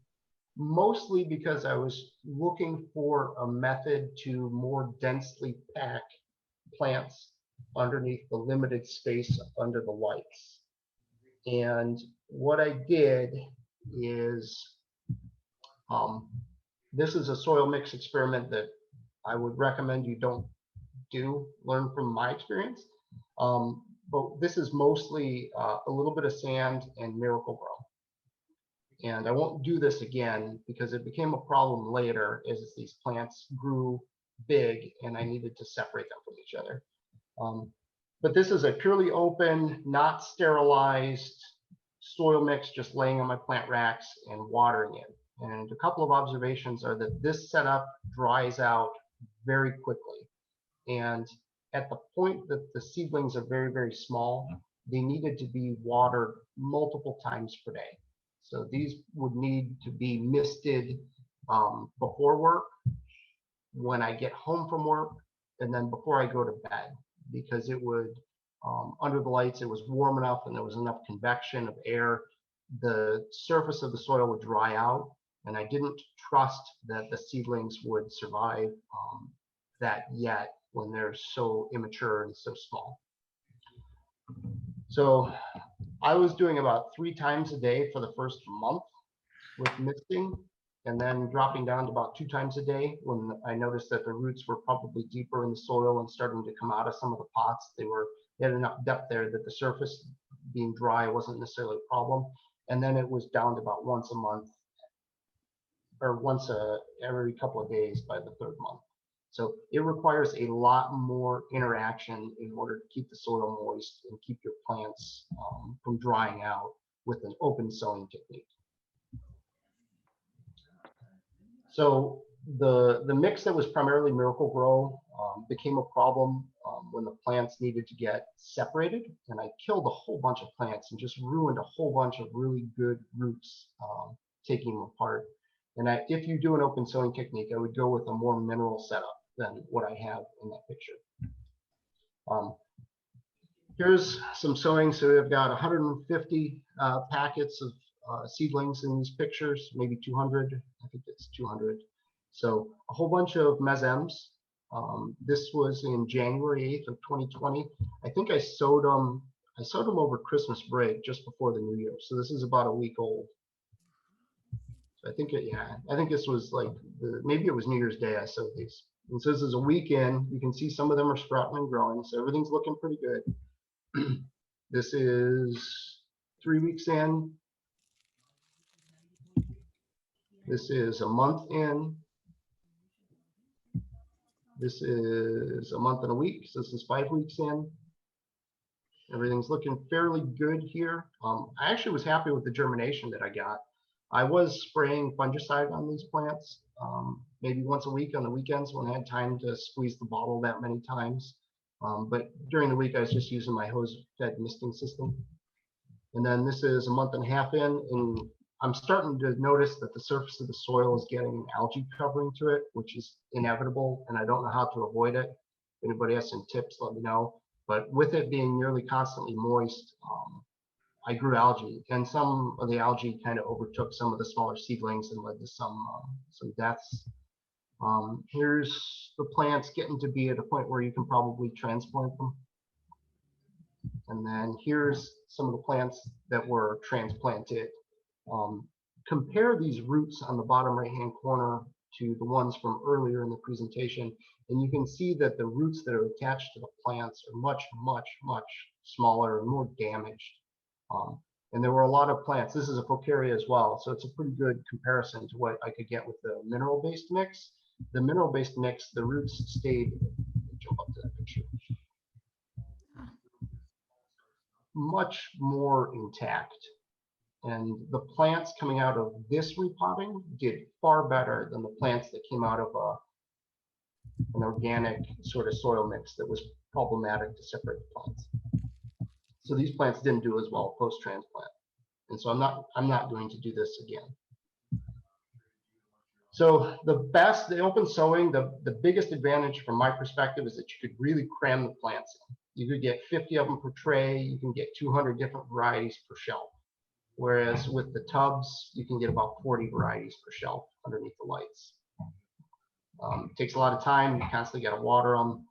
Speaker 1: mostly because I was looking for a method to more densely pack plants underneath the limited space under the lights. And what I did is, this is a soil mix experiment that I would recommend you don't do, learn from my experience. But this is mostly a little bit of sand and Miracle-Gro. And I won't do this again because it became a problem later as these plants grew big and I needed to separate them from each other. But this is a purely open, not sterilized soil mix, just laying on my plant racks and watering it. And a couple of observations are that this setup dries out very quickly. And at the point that the seedlings are very, very small, they needed to be watered multiple times per day. So these would need to be misted before work, when I get home from work, and then before I go to bed, because it would, under the lights, it was warm enough and there was enough convection of air, the surface of the soil would dry out, and I didn't trust that the seedlings would survive that yet when they're so immature and so small. So I was doing about 3 times a day for the first month with misting, and then dropping down to about 2 times a day when I noticed that the roots were probably deeper in the soil and starting to come out of some of the pots. They had enough depth there that the surface being dry wasn't necessarily a problem. And then it was down to about once a month, or every couple of days by the 3rd month. So it requires a lot more interaction in order to keep the soil moist and keep your plants from drying out with an open sowing technique. So the mix that was primarily Miracle-Gro became a problem when the plants needed to get separated, and I killed a whole bunch of plants and just ruined a whole bunch of really good roots taking them apart. And if you do an open sowing technique, I would go with a more mineral setup than what I have in that picture. Here's some sowing. So I've got 150 packets of seedlings in these pictures, maybe 200. I think it's 200. So a whole bunch of mesems. This was in January 8th of 2020. I think I sowed them over Christmas break, just before the New Year. So this is about a week old. So I think this was like maybe it was New Year's Day I sowed these. And so this is a week in. You can see some of them are sprouting and growing, so everything's looking pretty good. This is 3 weeks in. This is a month in. This is a month and a week. So this is 5 weeks in. Everything's looking fairly good here. I actually was happy with the germination that I got. I was spraying fungicide on these plants, maybe once a week on the weekends when I had time to squeeze the bottle that many times. But during the week, I was just using my hose-fed misting system. And then this is a month and a half in, and I'm starting to notice that the surface of the soil is getting an algae covering to it, which is inevitable, and I don't know how to avoid it. If anybody has some tips, let me know. But with it being nearly constantly moist, I grew algae, and some of the algae kind of overtook some of the smaller seedlings and led to some deaths. Here's the plants getting to be at a point where you can probably transplant them. And then here's some of the plants that were transplanted. Compare these roots on the bottom right-hand corner to the ones from earlier in the presentation, and you can see that the roots that are attached to the plants are much, much, much smaller and more damaged. And there were a lot of plants. This is a Focaria as well, so it's a pretty good comparison to what I could get with the mineral-based mix. The mineral-based mix, the roots stayed, jump up to that picture, much more intact. And the plants coming out of this repotting did far better than the plants that came out of an organic sort of soil mix that was problematic to separate the plants. So these plants didn't do as well post-transplant. And so I'm not going to do this again. So the open sowing, the biggest advantage from my perspective is that you could really cram the plants in. You could get 50 of them per tray. You can get 200 different varieties per shelf. Whereas with the tubs, you can get about 40 varieties per shelf underneath the lights. It takes a lot of time. You constantly got to water them.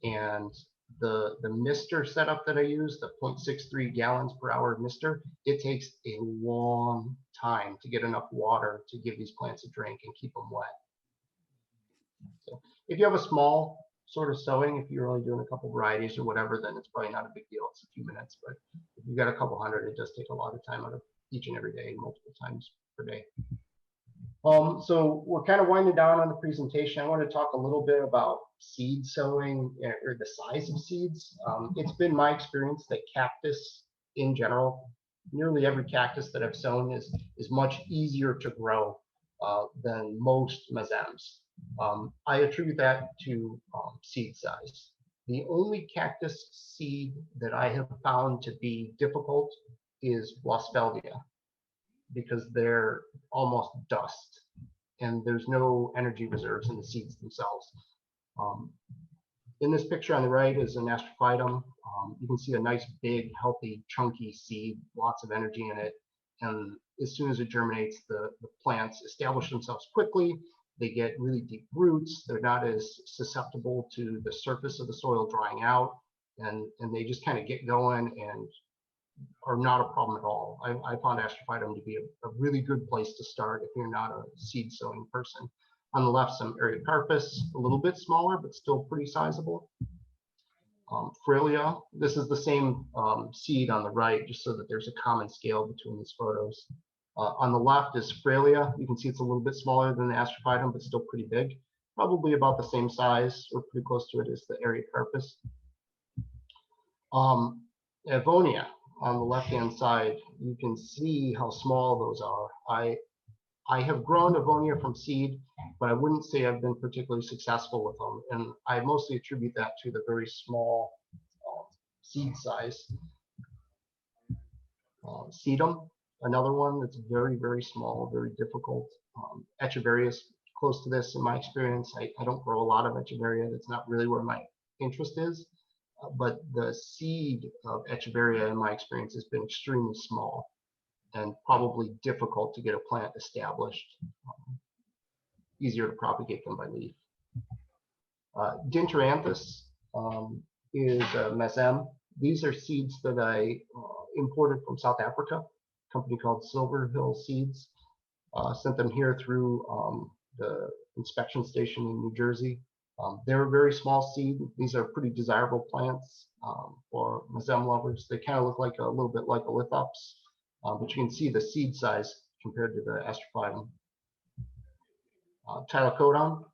Speaker 1: And The mister setup that I use, the 0.63 gallons per hour mister, it takes a long time to get enough water to give these plants a drink and keep them wet. So if you have a small sort of sowing, if you're only doing a couple varieties or whatever, then it's probably not a big deal. It's a few minutes. But if you've got a couple hundred, it does take a lot of time out of each and every day, multiple times per day. So we're kind of winding down on the presentation. I want to talk a little bit about seed sowing or the size of seeds. It's been my experience that cactus in general, nearly every cactus that I've sown is much easier to grow than most mesems. I attribute that to seed size. The only cactus seed that I have found to be difficult is Boswellia, because they're almost dust and there's no energy reserves in the seeds themselves. In this picture on the right is an astrophytum. You can see a nice, big, healthy, chunky seed, lots of energy in it. And as soon as it germinates, the plants establish themselves quickly. They get really deep roots. They're not as susceptible to the surface of the soil drying out. And they just kind of get going and are not a problem at all. I found astrophytum to be a really good place to start if you're not a seed sowing person. On the left, some Eriocarpus, a little bit smaller, but still pretty sizable. Frailea, this is the same seed on the right, just so that there's a common scale between these photos. On the left is Frailea. You can see it's a little bit smaller than the astrophytum, but still pretty big. Probably about the same size or pretty close to it as the Eriocarpus. Avonia, on the left-hand side, you can see how small those are. I have grown Avonia from seed, but I wouldn't say I've been particularly successful with them. And I mostly attribute that to the very small seed size. Sedum, another one that's very, very small, very difficult. Echeveria is close to this in my experience. I don't grow a lot of Echeveria. That's not really where my interest is. But the seed of Echeveria, in my experience, has been extremely small and probably difficult to get a plant established. Easier to propagate them by leaf. Dinteranthus is a mesem. These are seeds that I imported from South Africa, a company called Silver Hill Seeds. Sent them here through the inspection station in New Jersey. They're a very small seed. These are pretty desirable plants for mesem lovers. They kind of look like a little bit like a lithops, but you can see the seed size compared to the astrophytum. Tylocodon,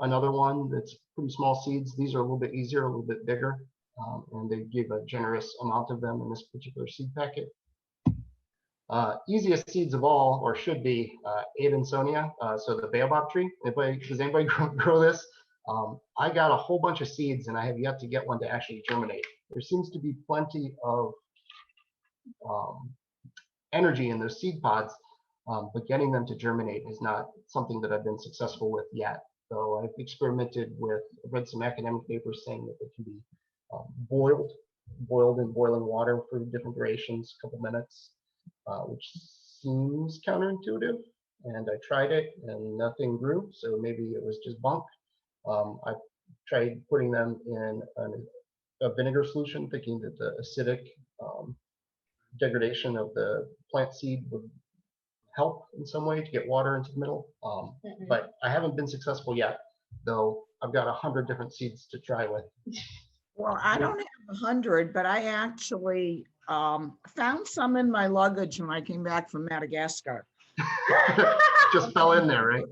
Speaker 1: another one that's pretty small seeds. These are a little bit easier, a little bit bigger, and they give a generous amount of them in this particular seed packet. Easiest seeds of all, or should be, Adansonia, so the baobab tree. Does anybody grow this? I got a whole bunch of seeds and I have yet to get one to actually germinate. There seems to be plenty of energy in those seed pods, but getting them to germinate is not something that I've been successful with yet. So I've experimented with, I've read some academic papers saying that they can be boiled in boiling water for different durations, a couple minutes, which seems counterintuitive. And I tried it and nothing grew, so maybe it was just bunk. I tried putting them in a vinegar solution, thinking that the acidic degradation of the plant seed would help in some way to get water into the middle. But I haven't been successful yet, though I've got 100 different seeds to try with.
Speaker 7: Well, I don't have 100, but I actually found some in my luggage when I came back from Madagascar.
Speaker 1: Just fell in there, right?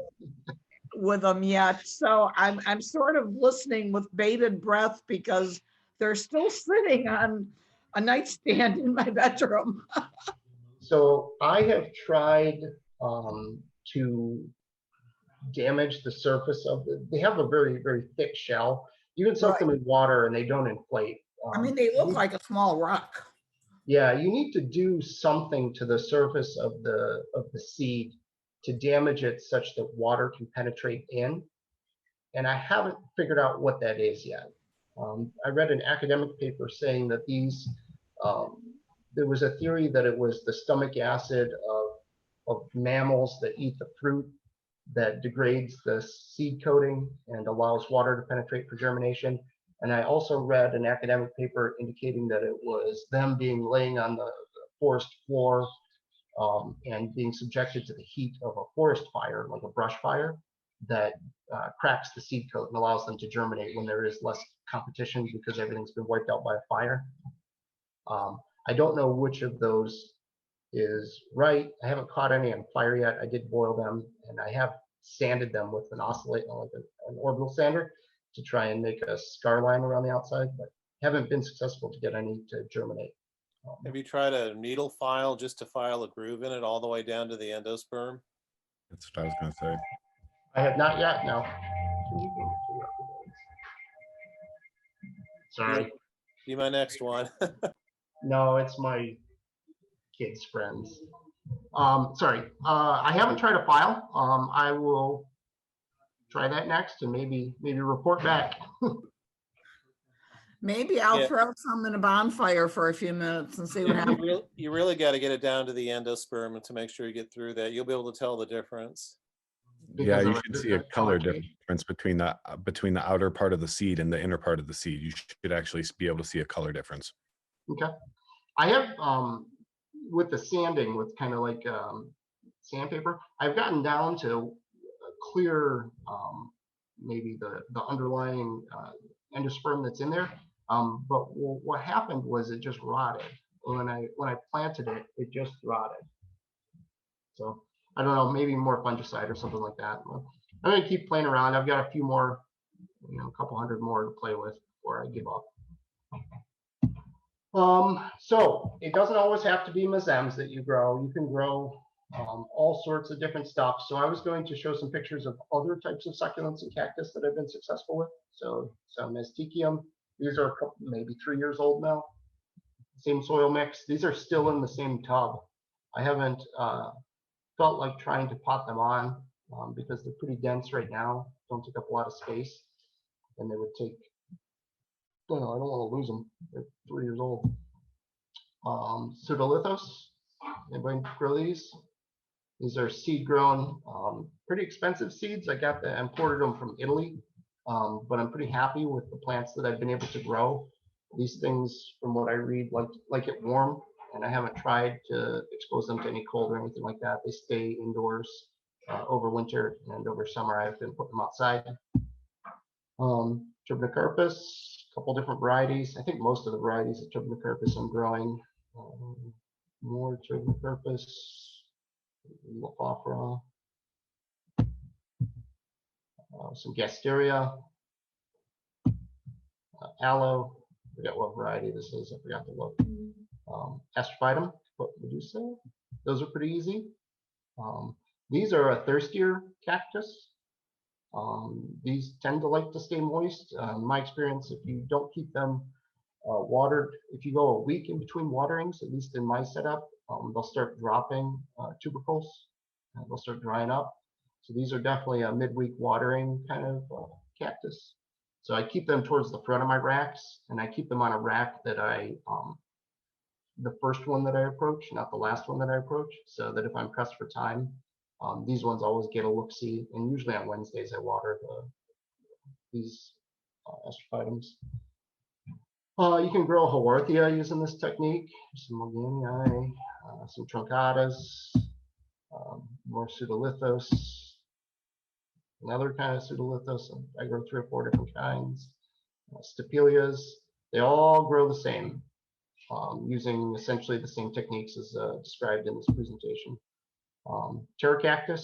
Speaker 7: With them yet. So I'm sort of listening with bated breath because they're still sitting on a nightstand in my bedroom.
Speaker 1: So I have tried to damage the surface of they have a very, very thick shell. You can soak them in water and they don't inflate.
Speaker 7: I mean, they look like a small rock.
Speaker 1: Yeah, you need to do something to the surface of the seed to damage it such that water can penetrate in. And I haven't figured out what that is yet. I read an academic paper saying that these, there was a theory that it was the stomach acid of mammals that eat the fruit that degrades the seed coating and allows water to penetrate for germination. And I also read an academic paper indicating that it was them laying on the forest floor and being subjected to the heat of a forest fire, like a brush fire, that cracks the seed coat and allows them to germinate when there is less competition because everything's been wiped out by a fire. I don't know which of those is right. I haven't caught any on fire yet. I did boil them, and I have sanded them with an an orbital sander to try and make a scar line around the outside, but haven't been successful to get any to germinate.
Speaker 2: Have you tried a needle file just to file a groove in it all the way down to the endosperm?
Speaker 9: That's what I was going to say.
Speaker 1: I have not yet, no. Sorry.
Speaker 2: Be my next one.
Speaker 1: No, it's my kids' friends. Sorry, I haven't tried a file. I will try that next and maybe report back.
Speaker 7: Maybe I'll
Speaker 2: Yeah.
Speaker 7: throw some in a bonfire for a few minutes and see what happens.
Speaker 2: You really got to get it down to the endosperm to make sure you get through that. You'll be able to tell the difference.
Speaker 9: Yeah,
Speaker 1: Because
Speaker 9: you
Speaker 1: of
Speaker 9: should
Speaker 1: the
Speaker 9: see a color
Speaker 1: technology.
Speaker 9: difference between the outer part of the seed and the inner part of the seed. You should actually be able to see a color difference.
Speaker 1: Okay. I have with the sanding with kind of like sandpaper, I've gotten down to clear maybe the underlying endosperm that's in there. But what happened was it just rotted. When I planted it, it just rotted. So I don't know, maybe more fungicide or something like that. I'm gonna keep playing around. I've got a few more, a couple hundred more to play with before I give up. So it doesn't always have to be mesems that you grow. You can grow all sorts of different stuff. So I was going to show some pictures of other types of succulents and cactus that I've been successful with. So some Mesetichium. These are maybe 3 years old now. Same soil mix. These are still in the same tub. I haven't felt like trying to pot them on because they're pretty dense right now. Don't take up a lot of space, and they would take. I don't want to lose them. They're 3 years old. Pseudolithos. Anybody grow these? These are seed grown, pretty expensive seeds. I imported them from Italy, but I'm pretty happy with the plants that I've been able to grow. These things, from what I read, like it warm, and I haven't tried to expose them to any cold or anything like that. They stay indoors over winter, and over summer I've been putting them outside. Turbinocarpus, a couple different varieties. I think most of the varieties of Turbinocarpus I'm growing. More Turbinocarpus, Lophophora, some Gasteria, aloe. I forgot what variety this is. I forgot to look. Astrophytum, Medusa. Those are pretty easy. These are a thirstier cactus. These tend to like to stay moist. In my experience, if you don't keep them watered, if you go a week in between waterings, at least in my setup, they'll start dropping tubercles. They'll start drying up. So these are definitely a midweek watering kind of cactus. So I keep them towards the front of my racks, and I keep them on a rack that the first one that I approach, not the last one that I approach, so that if I'm pressed for time, these ones always get a look-see, and usually on Wednesdays I water these astrophytums. You can grow Haworthia using this technique, some Morganii, some Truncatas, more Pseudolithos, another kind of Pseudolithos. I grow 3 or 4 different kinds. Stapelias, they all grow the same, using essentially the same techniques as described in this presentation. Pterocactus,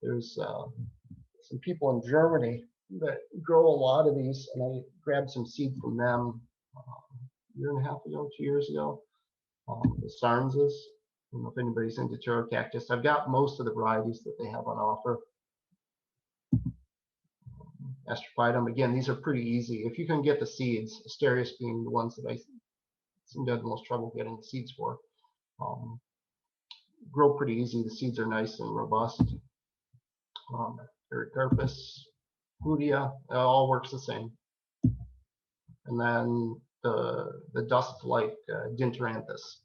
Speaker 1: there's some people in Germany that grow a lot of these, and I grabbed some seed from them a year and a half ago, 2 years ago. The Sarnses. I don't know if anybody's into Pterocactus. I've got most of the varieties that they have on offer. Astrophytum, again, these are pretty easy. If you can get the seeds, Asterius being the ones that I seem to have the most trouble getting the seeds for. Grow pretty easy. The seeds are nice and robust. Pericarpus, Hoodia, it all works the same. And then the dust-like Dinteranthus.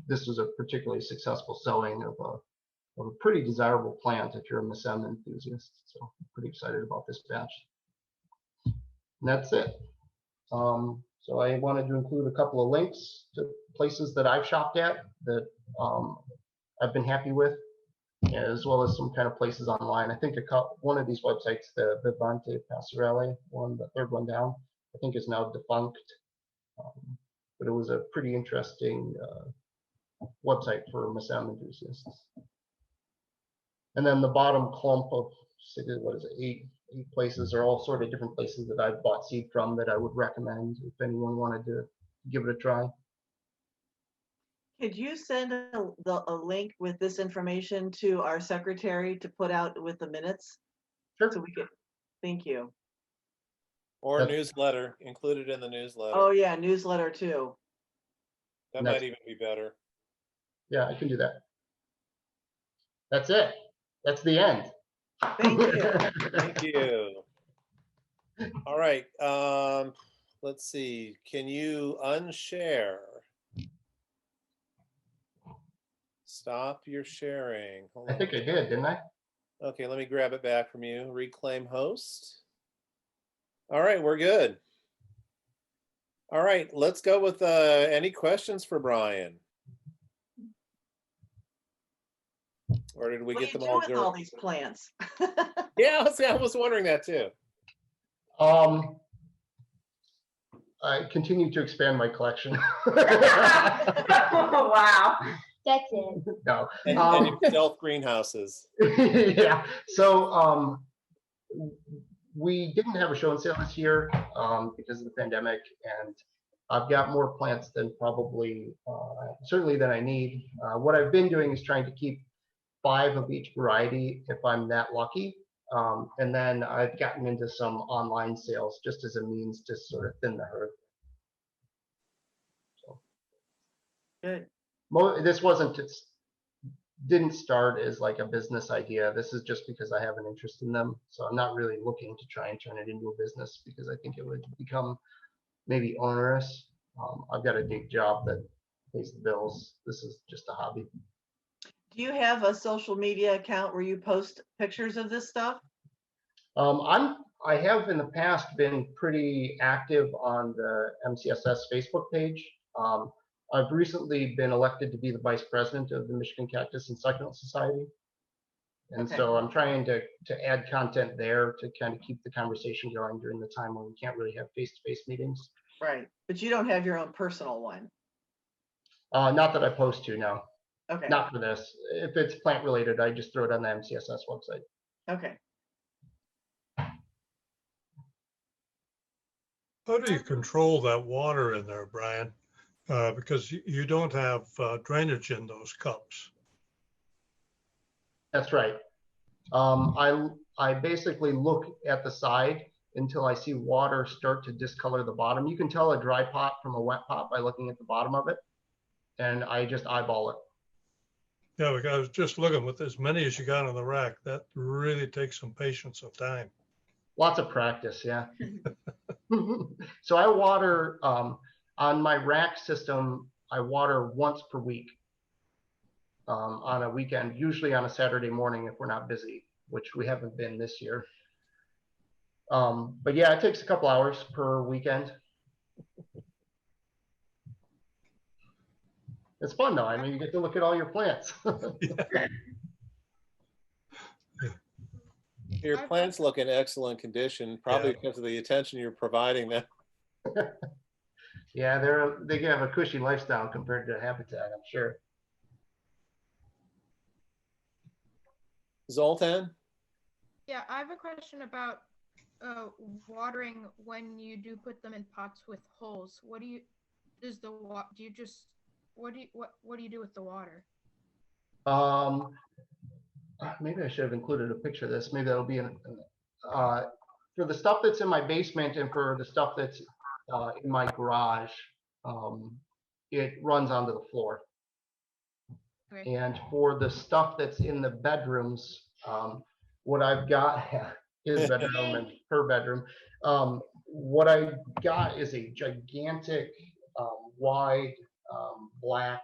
Speaker 1: This was a particularly successful sowing of a pretty desirable plant if you're a mesem enthusiast. So I'm pretty excited about this batch. And that's it. So I wanted to include a couple of links to places that I've shopped at that I've been happy with, as well as some kind of places online. I think one of these websites, the Vivante Passerelle one, the third one down, I think is now defunct. But it was a pretty interesting website for Museum enthusiasts. And then the bottom clump of, what is it, eight places are all sort of different places that I've bought seed from that I would recommend if anyone wanted to give it a try.
Speaker 4: Could you send a link with this information to our secretary to put out with the minutes?
Speaker 1: Sure.
Speaker 4: So we could, thank you.
Speaker 2: Or
Speaker 1: Yep.
Speaker 2: newsletter, included in the newsletter.
Speaker 4: Oh yeah, newsletter too.
Speaker 2: That might even be better.
Speaker 1: Yeah, I can do that. That's it. That's the end.
Speaker 4: Thank you.
Speaker 2: Thank you. All right. Let's see. Can you unshare? Stop your sharing. Hold
Speaker 1: I think I did, didn't I?
Speaker 2: Okay, let me grab it back from you. Reclaim host. All right, we're good. All right, let's go with any questions for Brian? Or did we
Speaker 4: What
Speaker 2: get
Speaker 4: do
Speaker 2: them
Speaker 4: you
Speaker 2: all?
Speaker 4: do with all these plants?
Speaker 2: Yeah, I was wondering that too.
Speaker 1: I continue to expand my collection.
Speaker 4: Oh, wow.
Speaker 3: That's it.
Speaker 1: No.
Speaker 2: And your stealth greenhouses.
Speaker 1: Yeah. So we didn't have a show and sale this year because of the pandemic, and I've got more plants than probably certainly than I need. What I've been doing is trying to keep 5 of each variety if I'm that lucky. And then I've gotten into some online sales just as a means to sort of thin the herd. So.
Speaker 4: Good.
Speaker 1: This didn't start as like a business idea. This is just because I have an interest in them. So I'm not really looking to try and turn it into a business because I think it would become maybe onerous. I've got a day job that pays the bills. This is just a hobby.
Speaker 4: Do you have a social media account where you post pictures of this stuff?
Speaker 1: I have in the past been pretty active on the MCSS Facebook page. I've recently been elected to be the vice president of the Michigan Cactus and Succulent Society. And
Speaker 4: Okay.
Speaker 1: so I'm trying to add content there to kind of keep the conversation going during the time when we can't really have face-to-face meetings.
Speaker 4: Right. But you don't have your own personal one.
Speaker 1: Not that I post to, no.
Speaker 4: Okay.
Speaker 1: Not for this. If it's plant related, I just throw it on the MCSS website.
Speaker 4: Okay.
Speaker 10: How do you control that water in there, Brian? Because you don't have drainage in those cups.
Speaker 1: That's right. I basically look at the side until I see water start to discolor the bottom. You can tell a dry pot from a wet pot by looking at the bottom of it, and I just eyeball it.
Speaker 10: Yeah, because I was just looking with as many as you got on the rack. That really takes some patience of time.
Speaker 1: Lots of practice, yeah. So I water on my rack system. I water once per week on a weekend, usually on a Saturday morning if we're not busy, which we haven't been this year. But yeah, it takes a couple hours per weekend. It's fun though. I mean, you get to look at all your plants.
Speaker 2: Your plants look in excellent condition, probably because of the attention you're providing them.
Speaker 1: Yeah, they have a cushy lifestyle compared to habitat, I'm sure.
Speaker 2: Zoltan?
Speaker 6: Yeah, I have a question about watering when you do put them in pots with holes. What do you do with the water?
Speaker 1: Maybe I should have included a picture of this. Maybe that'll be for the stuff that's in my basement and for the stuff that's in my garage. It runs onto the floor.
Speaker 6: Okay.
Speaker 1: And for the stuff that's in the bedrooms, what I've got is bedroom and per bedroom. What I got is a gigantic wide black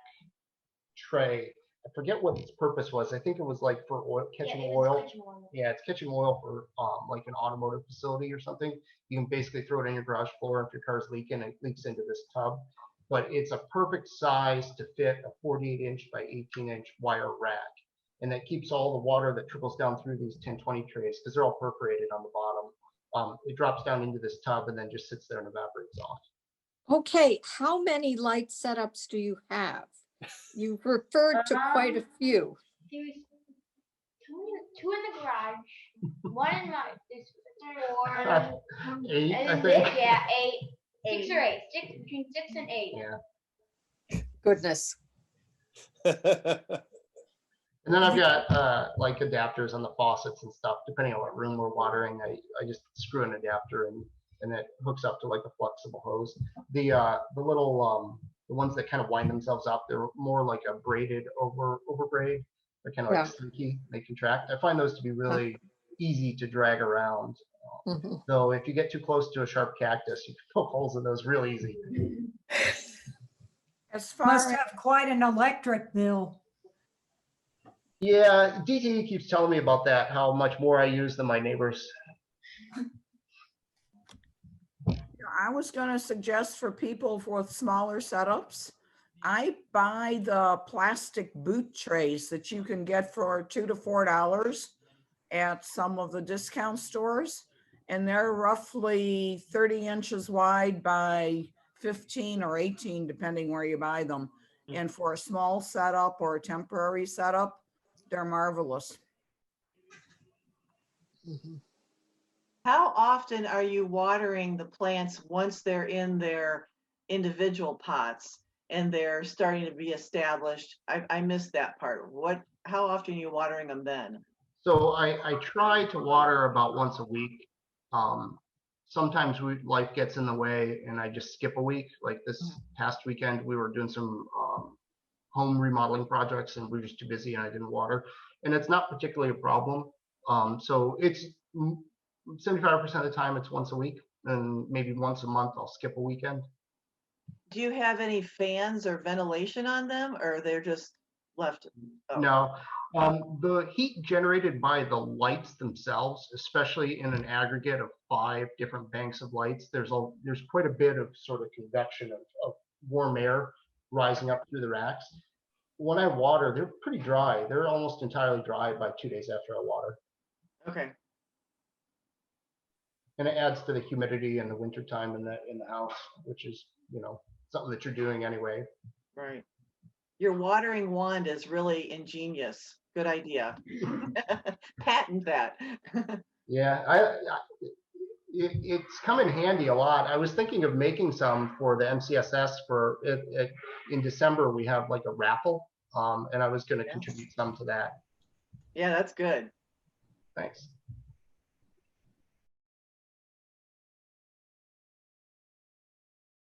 Speaker 1: tray I forget what its purpose was. I think it was like for oil, catching oil. Yeah, it's catching oil for like an automotive facility or something. You can basically throw it in your garage floor. If your car's leaking, it leaks into this tub. But it's a perfect size to fit a 48-inch by 18-inch wire rack. And that keeps all the water that trickles down through these 1020 trays, because they're all perforated on the bottom. It drops down into this tub and then just sits there and evaporates off.
Speaker 11: Okay, how many light setups do you have? You've referred to quite a few.
Speaker 12: There's two in the garage, one in my, there's 4,
Speaker 1: 8,
Speaker 12: and
Speaker 1: I
Speaker 12: then
Speaker 1: think.
Speaker 12: yeah, 8, 6 or 8, between 6 and 8.
Speaker 1: Yeah.
Speaker 11: Goodness.
Speaker 1: And then I've got like adapters on the faucets and stuff. Depending on what room we're watering, I just screw an adapter and it hooks up to like a flexible hose. The little the ones that kind of wind themselves up, they're more like a braided over braid. They're kind of like slinky. They contract. I find those to be really easy to drag around. Though if you get too close to a sharp cactus, you can poke holes in those real easy.
Speaker 7: As far
Speaker 13: Must
Speaker 7: as
Speaker 13: have quite an electric bill.
Speaker 1: Yeah, DTE keeps telling me about that, how much more I use than my neighbors.
Speaker 7: I was going to suggest for people with smaller setups, I buy the plastic boot trays that you can get for $2 to $4 at some of the discount stores. And they're roughly 30 inches wide by 15 or 18, depending where you buy them. And for a small setup or a temporary setup, they're marvelous.
Speaker 4: How often are you watering the plants once they're in their individual pots and they're starting to be established? I missed that part. How often are you watering them then?
Speaker 1: So I try to water about once a week. Sometimes life gets in the way and I just skip a week. Like this past weekend, we were doing some home remodeling projects and we were just too busy and I didn't water. And it's not particularly a problem. So it's 75% of the time it's once a week, and maybe once a month I'll skip a weekend.
Speaker 4: Do you have any fans or ventilation on them, or they're just left? Oh.
Speaker 1: No. The heat generated by the lights themselves, especially in an aggregate of 5 different banks of lights, there's quite a bit of sort of convection of warm air rising up through the racks. When I water, they're pretty dry. They're almost entirely dry by 2 days after I water.
Speaker 4: Okay.
Speaker 1: And it adds to the humidity in the wintertime in the house, which is, something that you're doing anyway.
Speaker 4: Right. Your watering wand is really ingenious. Good idea. Patent that.
Speaker 1: Yeah, it's come in handy a lot. I was thinking of making some for the MCSS for it. In December, we have like a raffle, and I was going to contribute some to that.
Speaker 4: Yeah, that's good.
Speaker 1: Thanks.